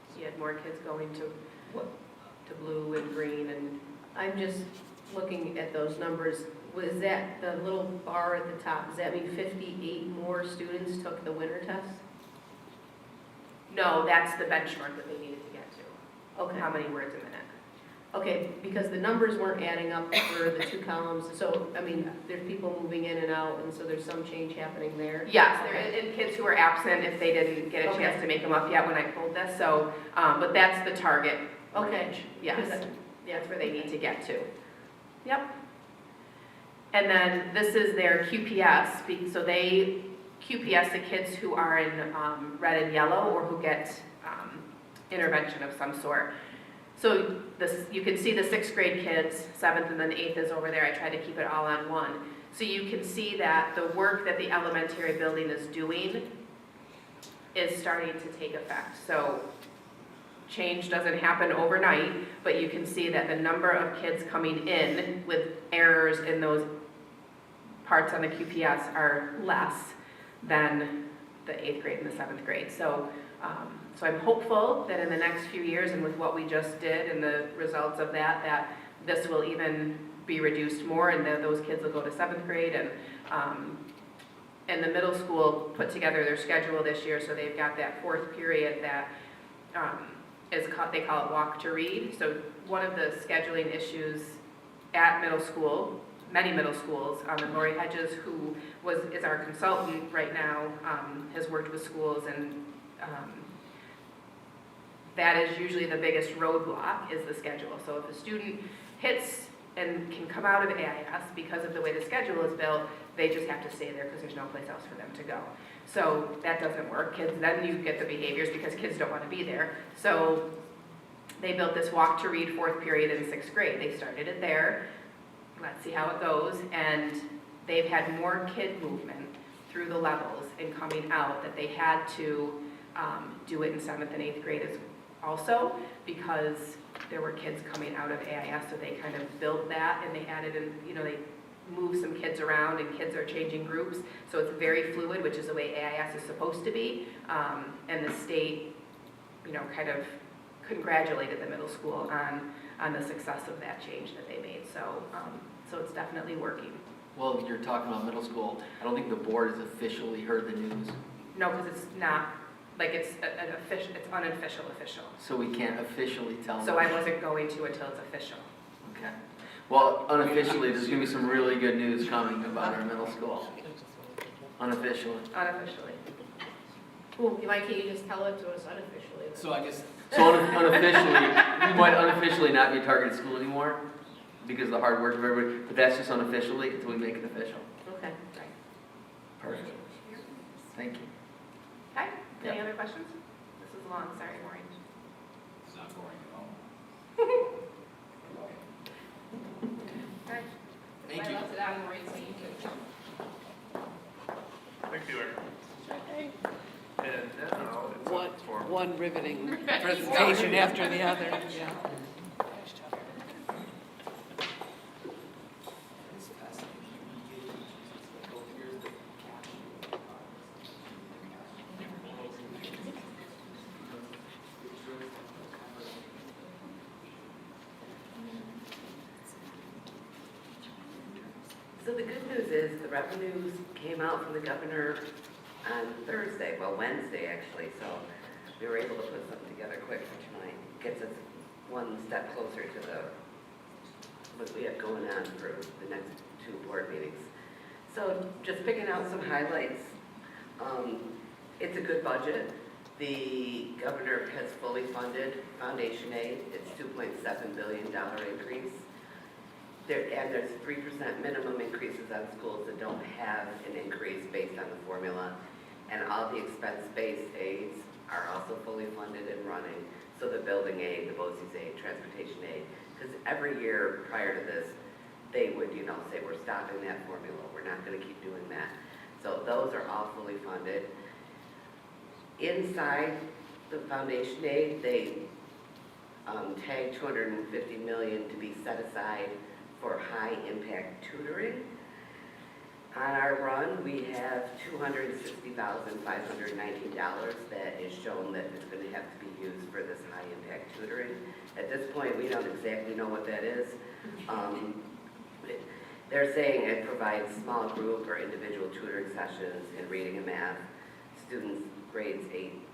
So you had more kids going to blue and green, and I'm just looking at those numbers. Was that the little bar at the top, does that mean 58 more students took the winter test?
No, that's the benchmark that they needed to get to.
Okay.
How many words a minute?
Okay, because the numbers weren't adding up for the 2 columns, so, I mean, there's people moving in and out, and so there's some change happening there.
Yes, there,
Okay.
and kids who were absent if they didn't get a chance
Okay.
to make them up yet when I pulled this, so, but that's the target
Okay.
range. Yes,
Yeah,
that's where they need to get to. Yep. And then this is their QPS, so they QPS the kids who are in red and yellow or who get intervention of some sort. So this, you can see the 6th grade kids, 7th and then 8th is over there. I tried to keep it all on one. So you can see that the work that the elementary building is doing is starting to take effect. So change doesn't happen overnight, but you can see that the number of kids coming in with errors in those parts on the QPS are less than the 8th grade and the 7th grade. So I'm hopeful that in the next few years and with what we just did and the results of that, that this will even be reduced more and that those kids will go to 7th grade. And the middle school put together their schedule this year, so they've got that 4th period that they call it walk to read. So one of the scheduling issues at middle school, many middle schools, and Lori Hedges, who is our consultant right now, has worked with schools, and that is usually the biggest roadblock is the schedule. So if a student hits and can come out of AIS because of the way the schedule is built, they just have to stay there because there's no place else for them to go. So that doesn't work. Kids, then you get the behaviors because kids don't want to be there. So they built this walk to read 4th period in 6th grade. They started it there. Let's see how it goes. And they've had more kid movement through the levels and coming out that they had to do it in 7th and 8th grade also because there were kids coming out of AIS, so they kind of built that and they added in, you know, they moved some kids around and kids are changing groups. So it's very fluid, which is the way AIS is supposed to be. And the state, you know, kind of congratulated the middle school on the success of that change that they made. So it's definitely working.
Well, you're talking about middle school. I don't think the board has officially heard the news,
No, because it's not, like it's an official, it's unofficial official.
so we can't officially tell them.
So I wasn't going to until it's official.
Okay. Well, unofficially, there's gonna be some really good news coming about our middle school. Unofficially.
Unofficially.
Well, why can't you just tell it to us unofficially?
So I guess,
So unofficially, we might unofficially not be targeted school anymore because of the hard work of everybody, but that's just unofficially until we make it official.
Okay.
Perfect. Thank you.
Okay, any
Yep.
other questions? This is long, sorry, Maureen.
It's not boring at all.
Okay.
thank you.
Thank you, Eric. And now it's
One,
up for.
one riveting presentation after the other, yeah.
It's fascinating. Oh, here's the caption.
So the good news is the revenues came out from the governor on Thursday, well, Wednesday actually, so we were able to put something together quick, which might gets us one step closer to what we have going on for the next 2 board meetings. So just picking out some highlights. It's a good budget. The governor has fully funded foundation aid. It's $2.7 billion increase. There's 3% minimum increases on schools that don't have an increase based on the formula. And all the expense-based aids are also fully funded and running. So the building aid, the BOCES aid, transportation aid, because every year prior to this, they would, say, we're stopping that formula. We're not going to keep doing that. So those are all fully funded. Inside the foundation aid, they tag 250 million to be set aside for high-impact tutoring. On our run, we have $260,519 that is shown that is going to have to be used for this high-impact tutoring. At this point, we don't exactly know what that is. They're saying it provides small group or individual tutoring sessions in reading and math, students grades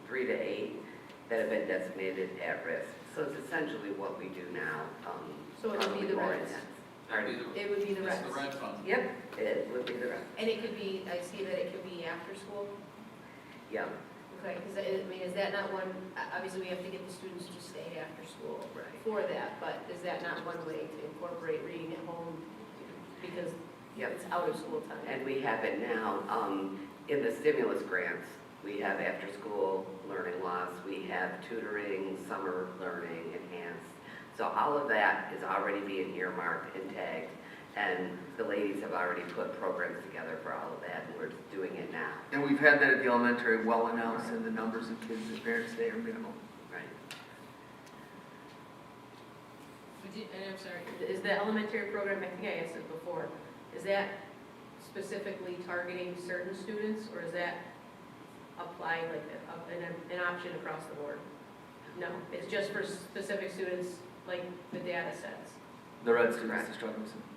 3 to 8 that have been designated at risk. So it's essentially what we do now.
So it would be
probably
the
more
rest.
intense. Pardon?
It would be the
That's
rest.
the red fund.
Yep, it would be the rest.
And it could be, I see that it could be after school.
Yeah,
Okay, because I mean, is that not one, obviously we have to get the students to stay after school
right.
for that, but is that not one way to incorporate reading at home? Because
Yep.
it's out of school time.
And we have it now, in the stimulus grants, we have after-school learning loss, we have tutoring, summer learning, enhanced. So all of that is already being earmarked and tagged, and the ladies have already put programs together for all of that, and we're just doing it now.
And we've had that at the elementary well announced, and the numbers of kids and parents there are minimal.
Right.
And I'm sorry, is the elementary program, I think I asked it before, is that specifically targeting certain students, or is that applying like an option across the board? No, it's just for specific students, like the data sets.
The red students, the struggling students.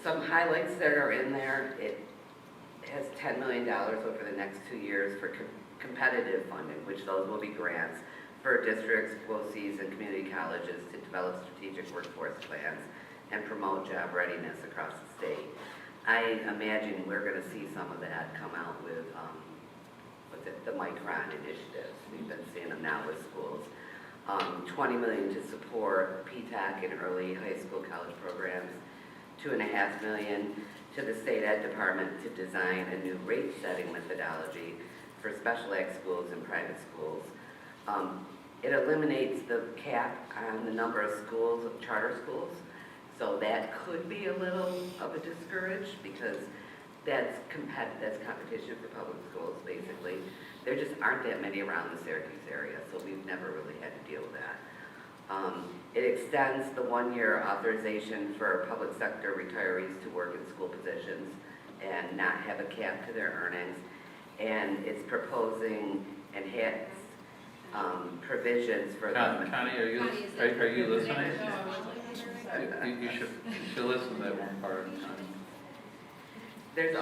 Some highlights that are in there, it has $10 million over the next 2 years for competitive funding, which those will be grants for districts, BOCES, and community colleges to develop strategic workforce plans and promote job readiness across the state. I imagine we're going to see some of that come out with, the Micron initiatives. We've been seeing them now with schools. $20 million to support PTAC and early high school college programs. $2.5 million to the state ed department to design a new rate setting methodology for special ed schools and private schools. It eliminates the cap on the number of schools, of charter schools. So that could be a little of a discourage because that's competition for public schools, basically. There just aren't that many around the Syracuse area, so we've never really had to deal with that. It extends the 1-year authorization for public sector retirees to work in school positions and not have a cap to their earnings. And it's proposing enhanced provisions for them.
Connie, are you listening? You should listen to that one part.
There's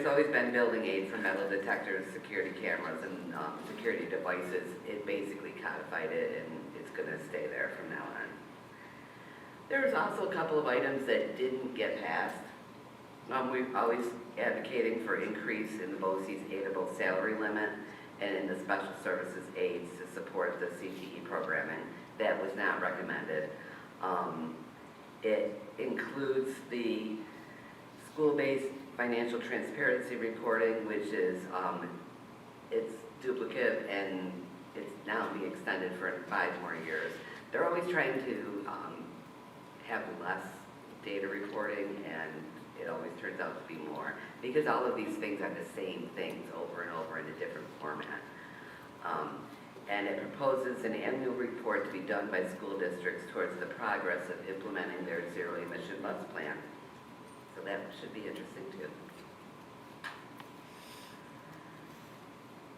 always been building aids for metal detectors, security cameras, and security devices. It basically codified it, and it's going to stay there from now on. There's also a couple of items that didn't get passed. We're always advocating for increase in the BOCES aidable salary limit and in the special services aids to support the CTE programming. That was not recommended. It includes the school-based financial transparency reporting, which is, it's duplicative and it's now being extended for 5 more years. They're always trying to have less data reporting, and it always turns out to be more because all of these things are the same things over and over in a different format. And it proposes an annual report to be done by school districts towards the progress of implementing their zero-emission bus plan. So that should be interesting too.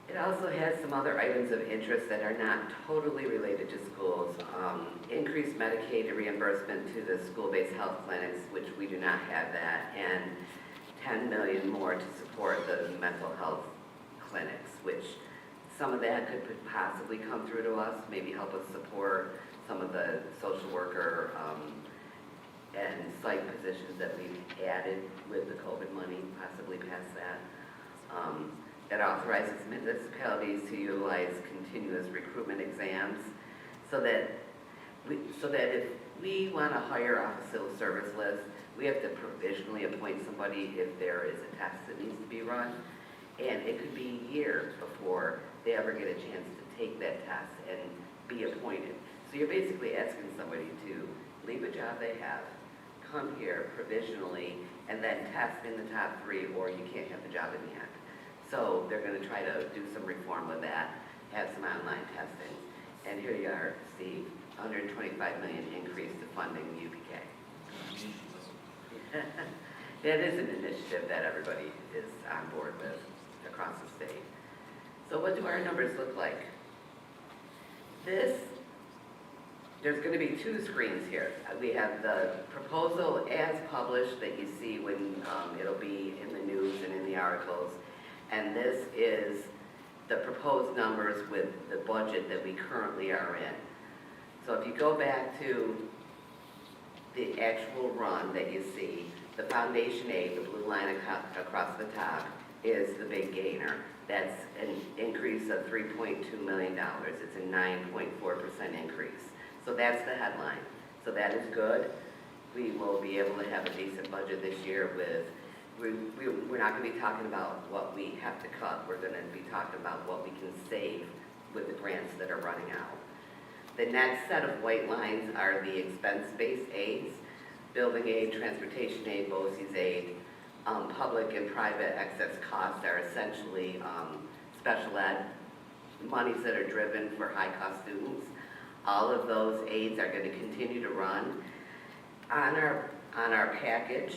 It also has some other items of interest that are not totally related to schools. Increased Medicaid reimbursement to the school-based health clinics, which we do not have that, and $10 million more to support the mental health clinics, which some of that could possibly come through to us, maybe help us support some of the social worker and psych positions that we've added with the COVID money, possibly past that. It authorizes municipalities to utilize continuous recruitment exams so that if we want to hire off a civil service list, we have to provisionally appoint somebody if there is a test that needs to be run. And it could be years before they ever get a chance to take that test and be appointed. So you're basically asking somebody to leave a job they have, come here provisionally, and then test in the top 3, or you can't have the job in the end. So they're gonna try to do some reform with that, have some online testing. And here you are, Steve, 125 million increase to funding UPK. That is an initiative that everybody is on board with across the state. So what do our numbers look like? There's going to be two screens here. We have the proposal as published that you see when it'll be in the news and in the articles. And this is the proposed numbers with the budget that we currently are in. So if you go back to the actual run that you see, the foundation aid, the blue line across the top, is the big gainer. That's an increase of $3.2 million. It's a 9.4% increase. So that's the headline. So that is good. We will be able to have a decent budget this year with, we're not going to be talking about what we have to cut. We're going to be talking about what we can save with the grants that are running out. The next set of white lines are the expense-based aids, building aid, transportation aid, BOCES aid. Public and private excess costs are essentially special ed monies that are driven for high-cost students. All of those aids are going to continue to run. On our package,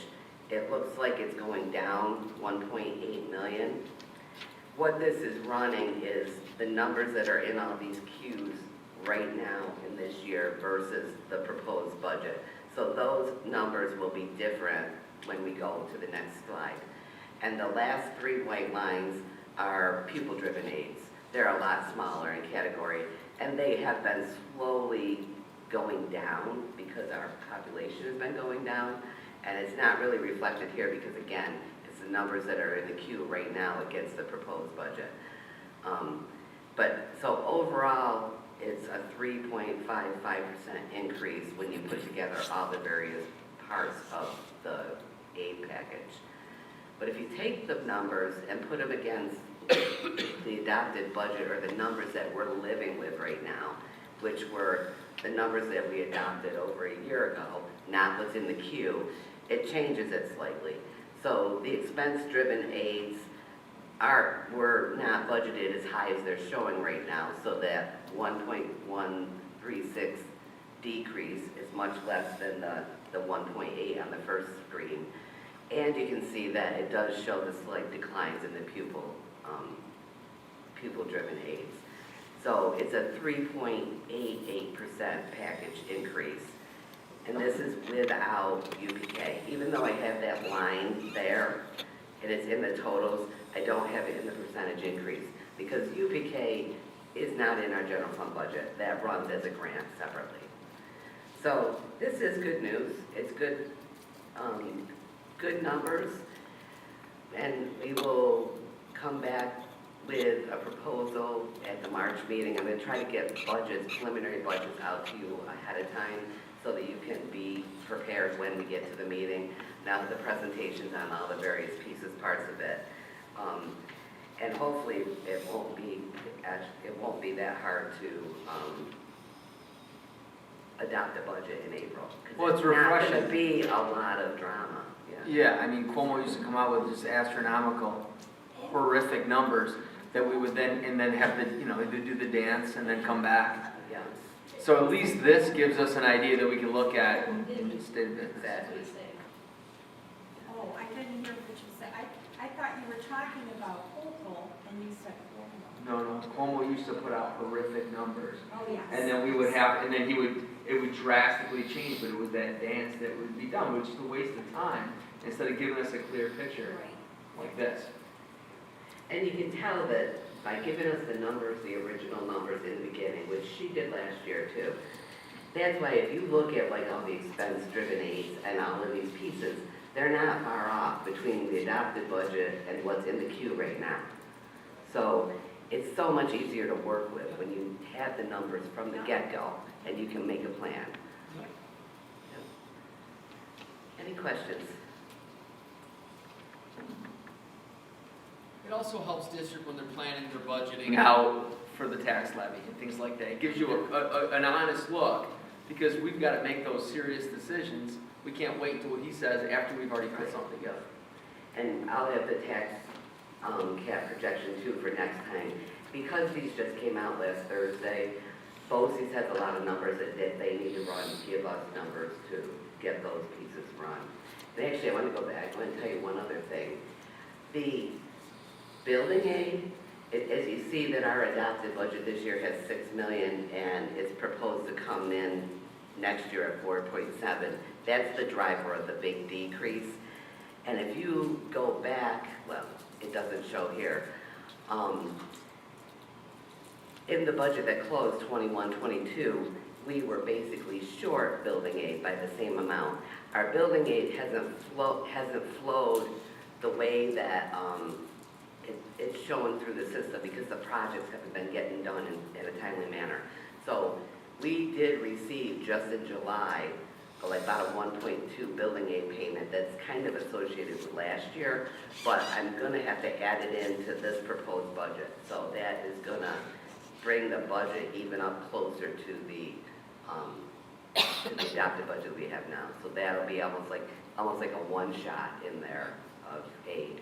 it looks like it's going down 1.8 million. What this is running is the numbers that are in all these queues right now in this year versus the proposed budget. So those numbers will be different when we go to the next slide. And the last three white lines are pupil-driven aids. They're a lot smaller in category, and they have been slowly going down because our population has been going down, and it's not really reflected here because, again, it's the numbers that are in the queue right now against the proposed budget. But so overall, it's a 3.55% increase when you put together all the various parts of the aid package. But if you take the numbers and put them against the adopted budget or the numbers that we're living with right now, which were the numbers that we adopted over a year ago, not what's in the queue, it changes it slightly. So the expense-driven aids were not budgeted as high as they're showing right now, so that 1.136 decrease is much less than the 1.8 on the first screen. And you can see that it does show the slight declines in the pupil-driven aids. So it's a 3.88% package increase. And this is without UPK. Even though I have that line there, and it's in the totals, I don't have it in the percentage increase because UPK is not in our general fund budget. That runs as a grant separately. So this is good news. It's good, good numbers, and we will come back with a proposal at the March meeting. I'm going to try to get budgets, preliminary budgets out to you ahead of time so that you can be prepared when we get to the meeting. Now the presentations on all the various pieces, parts of it. And hopefully it won't be that hard to adopt a budget in April.
Well, it's
not
refreshing.
going to be a lot of drama.
Yeah, I mean, Cuomo used to come out with just astronomical, horrific numbers that we would then have to, either do the dance and then come back.
Yeah.
So at least this gives us an idea that we can look at in the state of business.
Exactly.
Oh, I didn't hear what you said. I thought you were talking about Opal, and you said Cuomo.
No, Cuomo used to put out horrific numbers.
Oh, yes.
And then it would drastically change, but it was that dance that would be done, which is a waste of time, instead of giving us a clear picture like this.
And you can tell that by giving us the numbers, the original numbers in the beginning, which she did last year too. That's why if you look at like all the expense-driven aids and all of these pieces, they're not far off between the adopted budget and what's in the queue right now. So it's so much easier to work with when you have the numbers from the get-go and you can make a plan. Yep. Any questions?
It also helps district when they're planning their budgeting
Out for the tax levy and things like that. It gives you an honest look, because we've got to make those serious decisions. We can't wait until what he says after we've already put something together.
And I'll have the tax cap projection too for next time. Because these just came out last Thursday, BOCES has a lot of numbers that they need to run, give us numbers to get those pieces run. And actually, I want to go back, I want to tell you one other thing. The building aid, as you see that our adopted budget this year has 6 million and it's proposed to come in next year at 4.7. That's the driver of the big decrease. And if you go back, well, it doesn't show here, in the budget that closed 21-22, we were basically short building aid by the same amount. Our building aid hasn't flowed the way that it's shown through the system because the projects haven't been getting done in a timely manner. So we did receive just in July like about a 1.2 building aid payment that's kind of associated with last year, but I'm gonna have to add it into this proposed budget. So that is gonna bring the budget even up closer to the adopted budget we have now. So that'll be almost like a one shot in there of aid.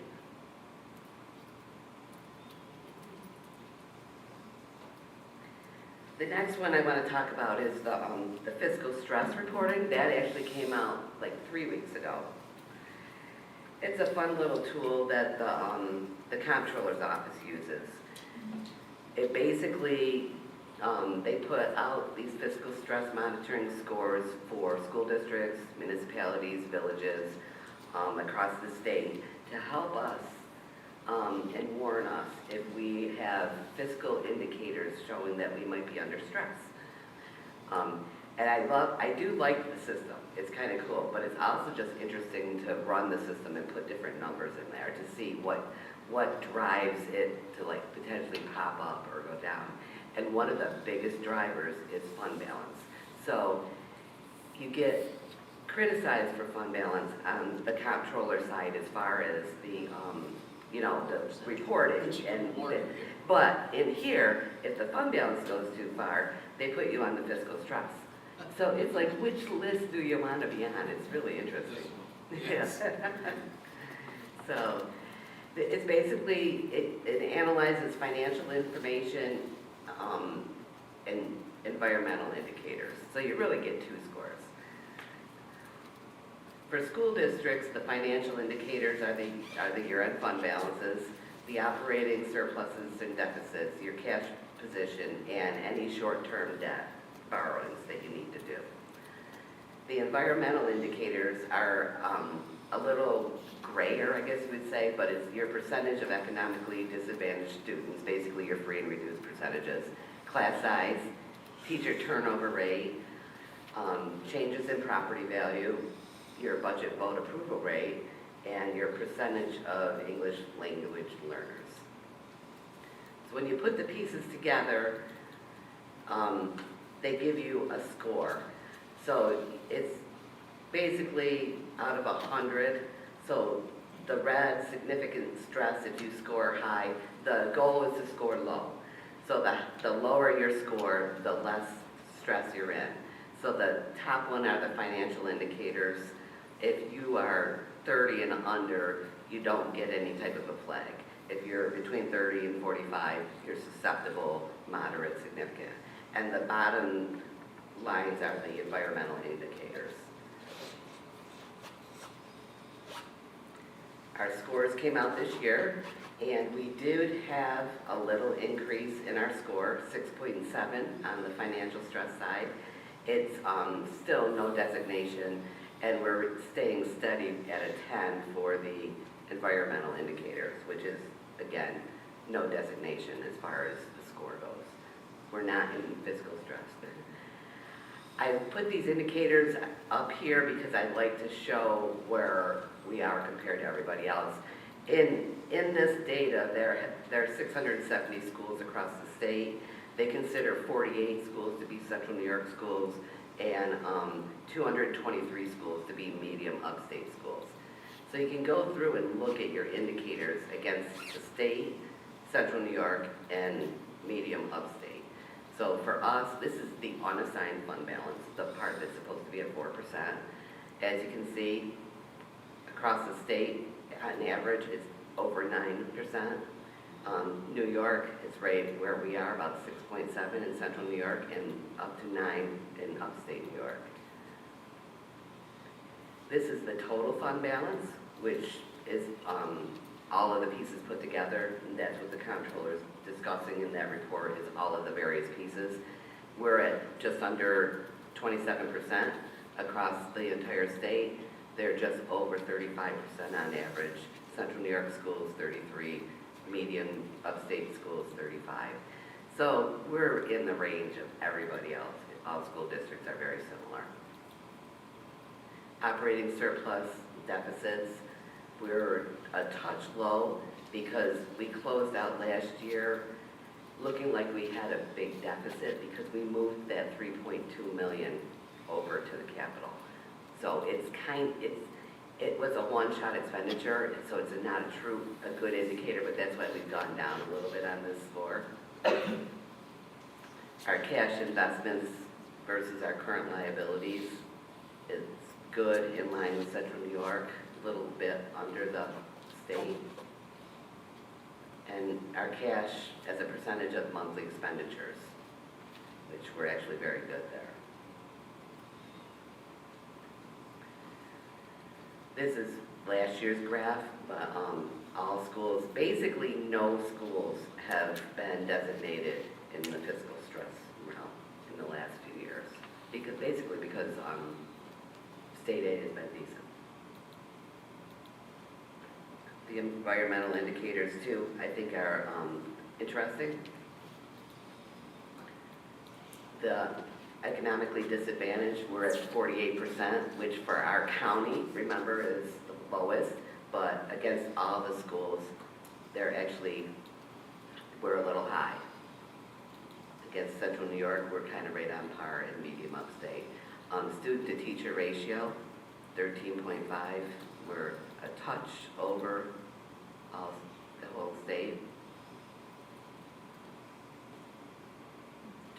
The next one I want to talk about is the fiscal stress reporting. That actually came out like 3 weeks ago. It's a fun little tool that the comptroller's office uses. It basically, they put out these fiscal stress monitoring scores for school districts, municipalities, villages across the state to help us and warn us if we have fiscal indicators showing that we might be under stress. And I do like the system. It's kind of cool, but it's also just interesting to run the system and put different numbers in there to see what drives it to like potentially pop up or go down. And one of the biggest drivers is fund balance. So you get criticized for fund balance on the comptroller side as far as the the reporting. But in here, if the fund balance goes too far, they put you on the fiscal stress. So it's like, which list do you want to be on? It's really interesting.
Yes.
So it's basically, it analyzes financial information and environmental indicators. So you really get 2 scores. For school districts, the financial indicators are the year-end fund balances, the operating surpluses and deficits, your cash position, and any short-term debt borrowings that you need to do. The environmental indicators are a little grayer, I guess you would say, but it's your percentage of economically disadvantaged students, basically your free and reduced percentages, class size, teacher turnover rate, changes in property value, your budget vote approval rate, and your percentage of English language learners. So when you put the pieces together, they give you a score. So it's basically out of 100. So the red, significant stress if you score high. The goal is to score low. So the lower your score, the less stress you're in. So the top one are the financial indicators. If you are 30 and under, you don't get any type of a flag. If you're between 30 and 45, you're susceptible, moderate, significant. And the bottom lines are the environmental indicators. Our scores came out this year, and we did have a little increase in our score, 6.7 on the financial stress side. It's still no designation, and we're staying steady at a 10 for the environmental indicators, which is, again, no designation as far as the score goes. We're not in fiscal stress. I put these indicators up here because I'd like to show where we are compared to everybody else. In this data, there are 670 schools across the state. They consider 48 schools to be Central New York schools and 223 schools to be medium upstate schools. So you can go through and look at your indicators against the state, Central New York, and medium upstate. So for us, this is the unassigned fund balance, the part that's supposed to be at 4%. As you can see, across the state, on average, it's over 9%. New York is right where we are, about 6.7 in central New York and up to 9 in upstate New York. This is the total fund balance, which is all of the pieces put together, and that's what the comptroller is discussing in that report, is all of the various pieces. We're at just under 27% across the entire state. They're just over 35% on average. Central New York schools, 33, median upstate schools, 35. So we're in the range of everybody else. All school districts are very similar. Operating surplus deficits, we're a touch low because we closed out last year looking like we had a big deficit because we moved that 3.2 million over to the capital. So it was a one-shot expenditure, so it's not a good indicator, but that's why we've gone down a little bit on this score. Our cash investments versus our current liabilities is good, in line with Central New York, a little bit under the state. And our cash as a percentage of monthly expenditures, which we're actually very good there. This is last year's graph, but all schools, basically no schools have been designated in the fiscal stress realm in the last few years. Because state aid has been decent. The environmental indicators too, I think are interesting. The economically disadvantaged, we're at 48%, which for our county, remember, is the lowest, but against all the schools, we're a little high. Against Central New York, we're kind of right on par in medium upstate. Student to teacher ratio, 13.5, we're a touch over the whole state.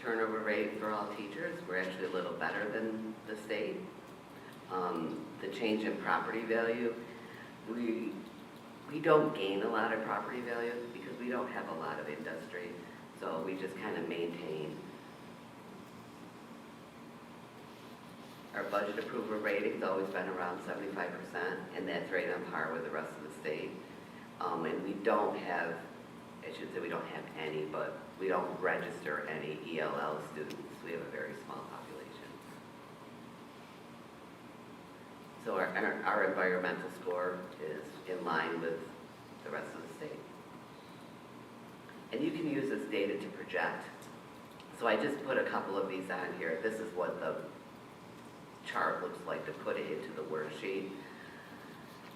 Turnover rate for all teachers, we're actually a little better than the state. The change in property value, we don't gain a lot of property value because we don't have a lot of industry, so we just kind of maintain. Our budget approval rating's always been around 75%, and that's right on par with the rest of the state. And we don't have, I should say we don't have any, but we don't register any ELL students. We have a very small population. So our environmental score is in line with the rest of the state. And you can use this data to project. So I just put a couple of these on here. This is what the chart looks like to put it into the worksheet.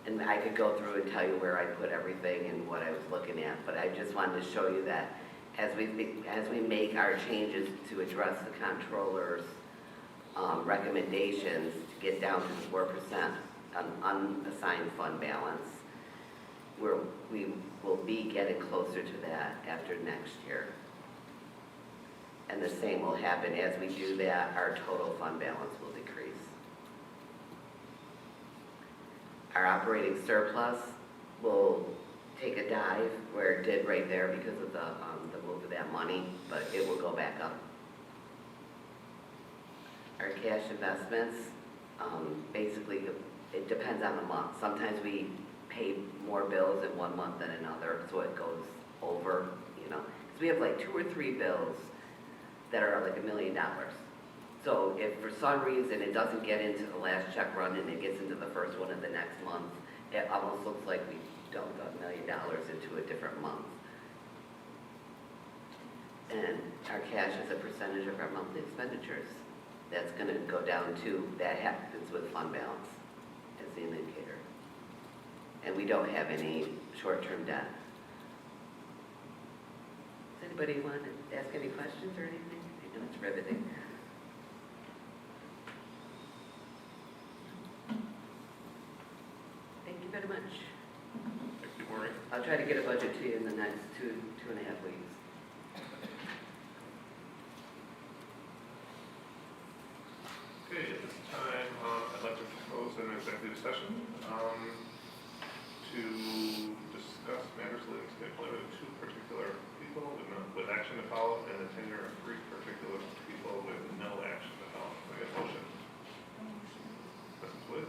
And I could go through and tell you where I put everything and what I was looking at, but I just wanted to show you that as we make our changes to address the comptroller's recommendations to get down to the 4% unassigned fund balance, we will be getting closer to that after next year. And the same will happen as we do that, our total fund balance will decrease. Our operating surplus will take a dive where it did right there because of the move of that money, but it will go back up. Our cash investments, basically, it depends on the month. Sometimes we pay more bills in one month than another, so it goes over, because we have like 2 or 3 bills that are like $1 million. So if for some reason it doesn't get into the last check run and it gets into the first one of the next month, it almost looks like we dumped $1 million into a different month. And our cash is a percentage of our monthly expenditures. That's going to go down to, that happens with fund balance as the indicator. And we don't have any short-term debt. Does anybody want to ask any questions or anything? I know it's riveting. Thank you very much.
Thank you, Maureen.
I'll try to get a budget to you in the next 2.5 weeks.
Okay, at this time, I'd like to propose an executive session to discuss tenure of 3 particular people with no action at all. Can I get a motion? Mrs. Wood?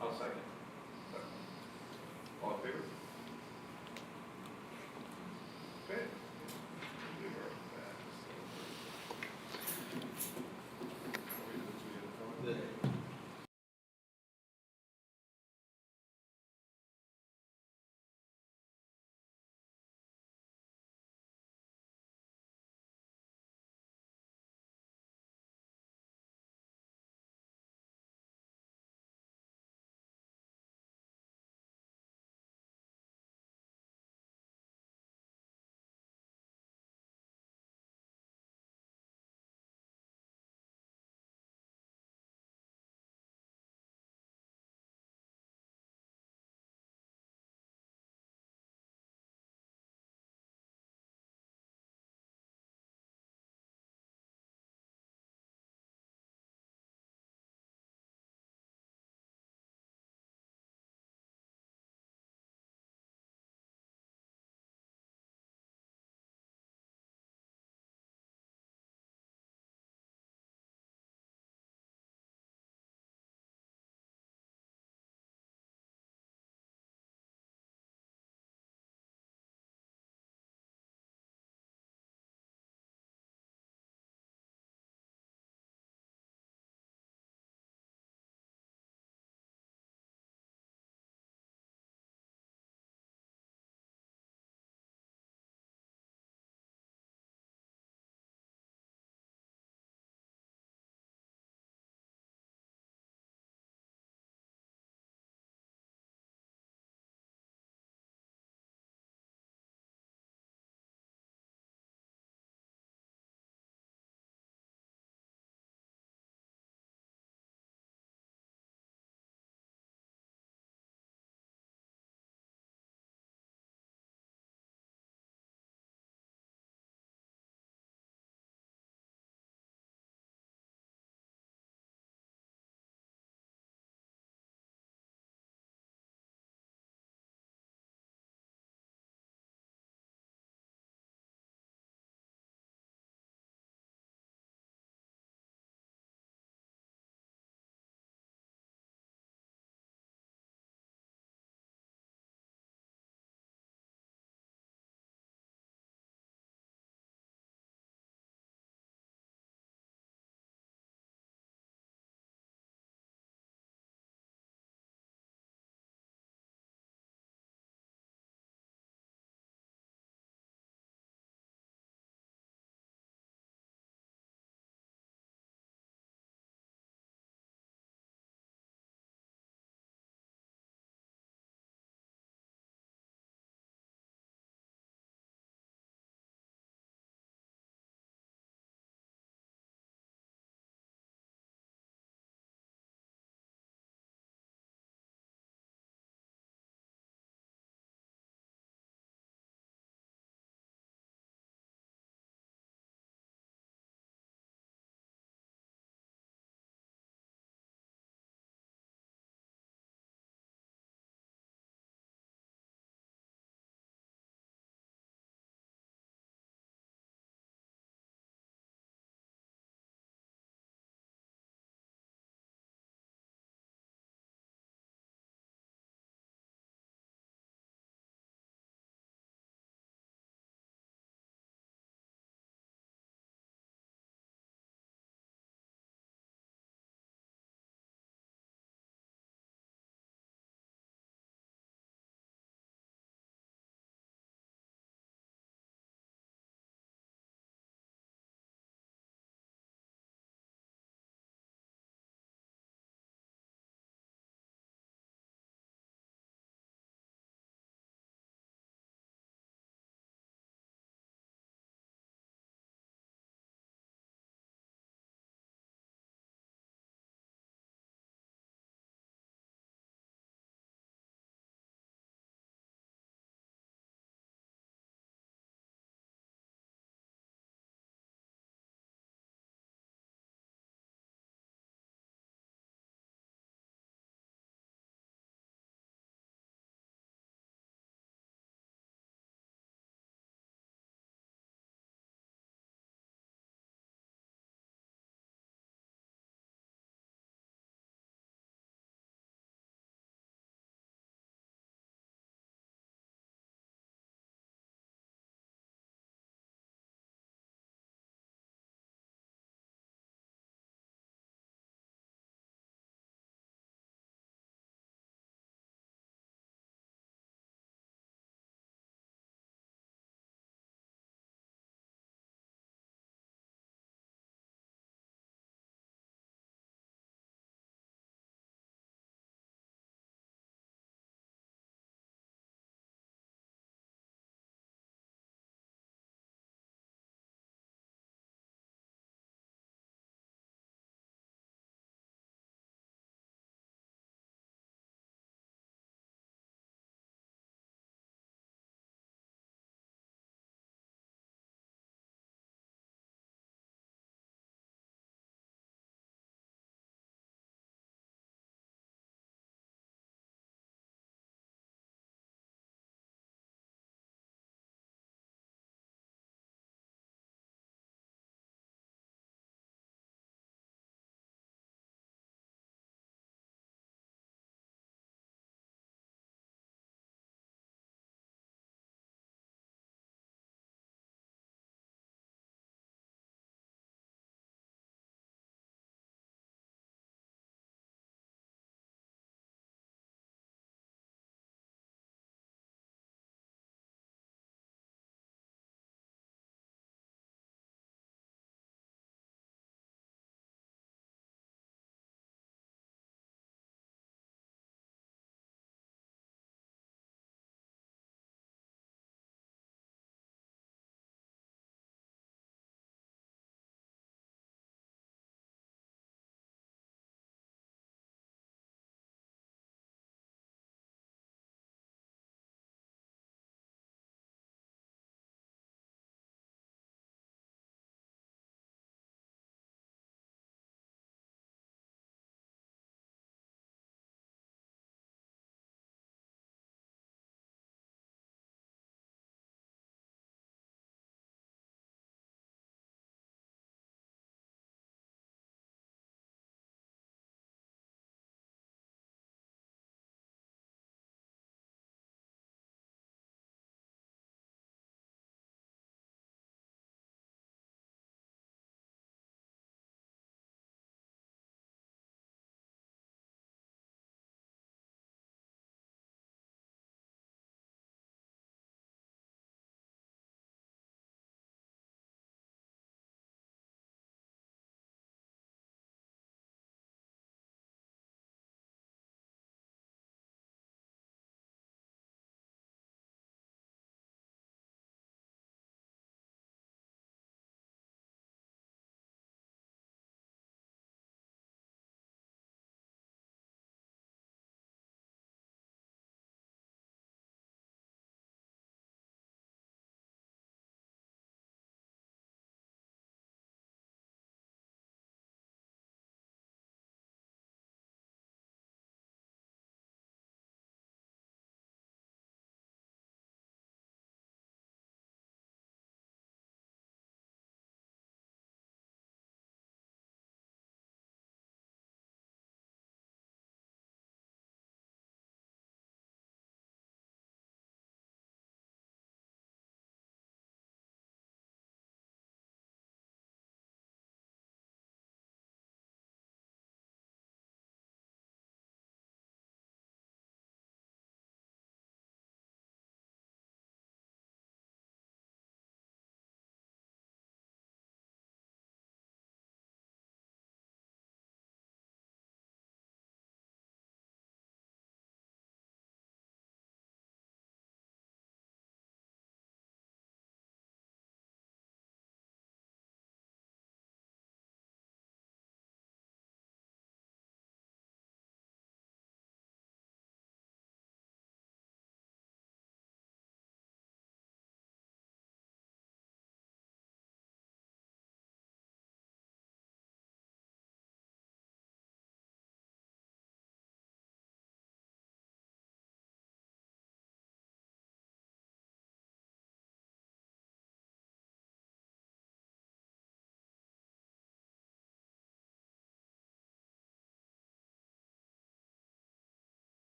I'll second.
All in favor? Okay. We are back. So.
The-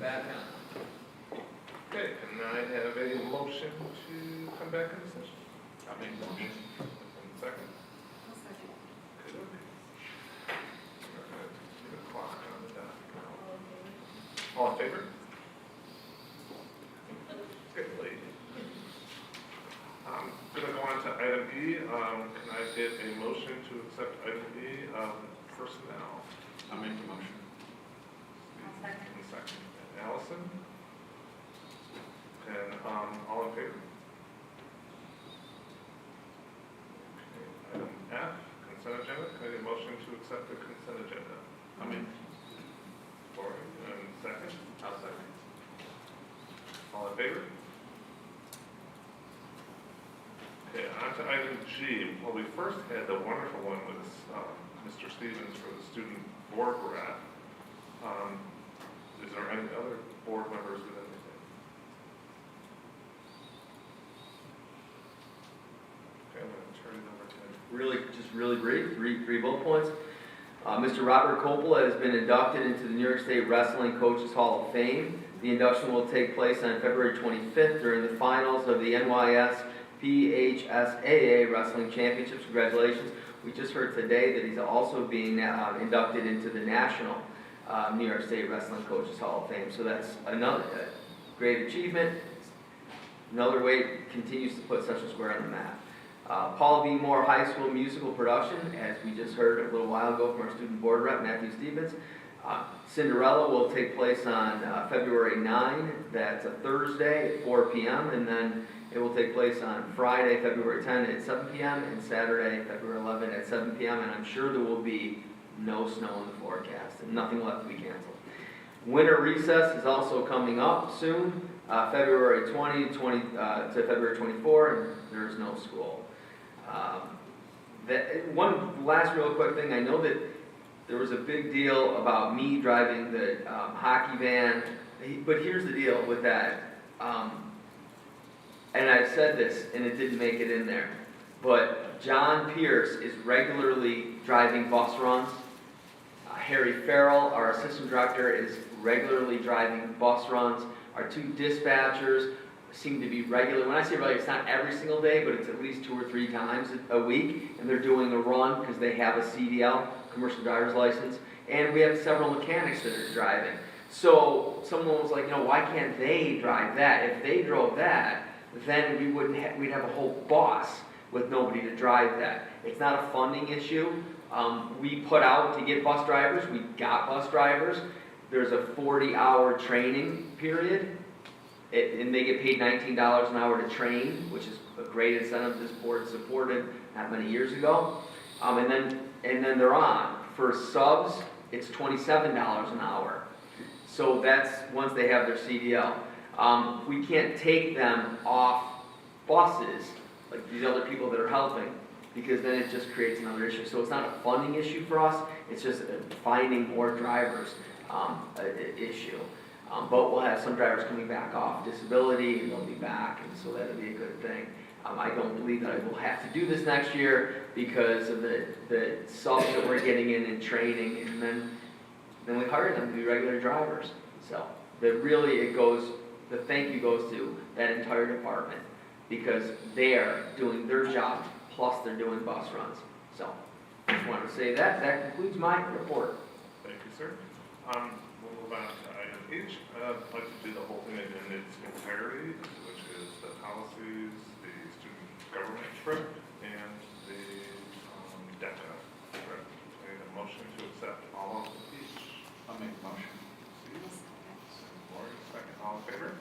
back on.
Okay, can I have a motion to come back into session?
I'll make the motion.
And second? Good, okay. All right, get a clock on the dot now. All in favor? Good, lady. Gonna go on to item E. Can I get a motion to accept item E, personnel?
I'll make the motion.
I'll second.
And second. And Allison? And, all in favor? Okay, item F, consent agenda. Can I get a motion to accept the consent agenda?
I'll make.
Lori, and second?
I'll second.
All in favor? Okay, on to item G. Well, we first had the wonderful one with Mr. Stevens for the student board rep. Is there any other board members with anything? Okay, I'm going to turn it over to
Really, just really brief, three bullet points. Mr. Robert Coppola has been inducted into the New York State Wrestling Coaches Hall of Fame. The induction will take place on February 25th during the finals of the NYS PHSAA Wrestling Championships. Congratulations. We just heard today that he's also being inducted into the National New York State Wrestling Coaches Hall of Fame. So that's another great achievement. Another way it continues to put Central Square on the map. Paul B. Moore High School musical production, as we just heard a little while ago from our student board rep, Matthew Stevens. Cinderella will take place on February 9. That's a Thursday at 4 p.m. And then it will take place on Friday, February 10 at 7 p.m. and Saturday, February 11 at 7 p.m. And I'm sure there will be no snow in the forecast and nothing left to be canceled. Winter recess is also coming up soon, February 20 to February 24, and there is no school. One last real quick thing, I know that there was a big deal about me driving the hockey van, but here's the deal with that. And I've said this, and it didn't make it in there, but John Pierce is regularly driving bus runs. Harry Farrell, our assistant director, is regularly driving bus runs. Our two dispatchers seem to be regular. When I say regular, it's not every single day, but it's at least 2 or 3 times a week, and they're doing a run because they have a CDL, commercial driver's license, and we have several mechanics that are driving. So someone was like, why can't they drive that? If they drove that, then we'd have a whole bus with nobody to drive that. It's not a funding issue. We put out to get bus drivers. We got bus drivers. There's a 40-hour training period, and they get paid $19 an hour to train, which is a great incentive this board supported not many years ago. And then they're on. For subs, it's $27 an hour. So that's once they have their CDL. We can't take them off buses, like these other people that are helping, because then it just creates another issue. So it's not a funding issue for us, it's just finding more drivers issue. But we'll have some drivers coming back off disability, and they'll be back, and so that'll be a good thing. I don't believe that I will have to do this next year because of the subs that we're getting in training, and then we hire them to be regular drivers. So the thank you goes to that entire department because they're doing their job, plus they're doing bus runs. So I just wanted to say that. That concludes my report.
Thank you, sir. We'll move on to item H. I'd like to do the whole thing in its entirety, which is the policies, the student government trip, and the DECA trip. I need a motion to accept all of each.
I'll make the motion.
Lori, second. All in favor?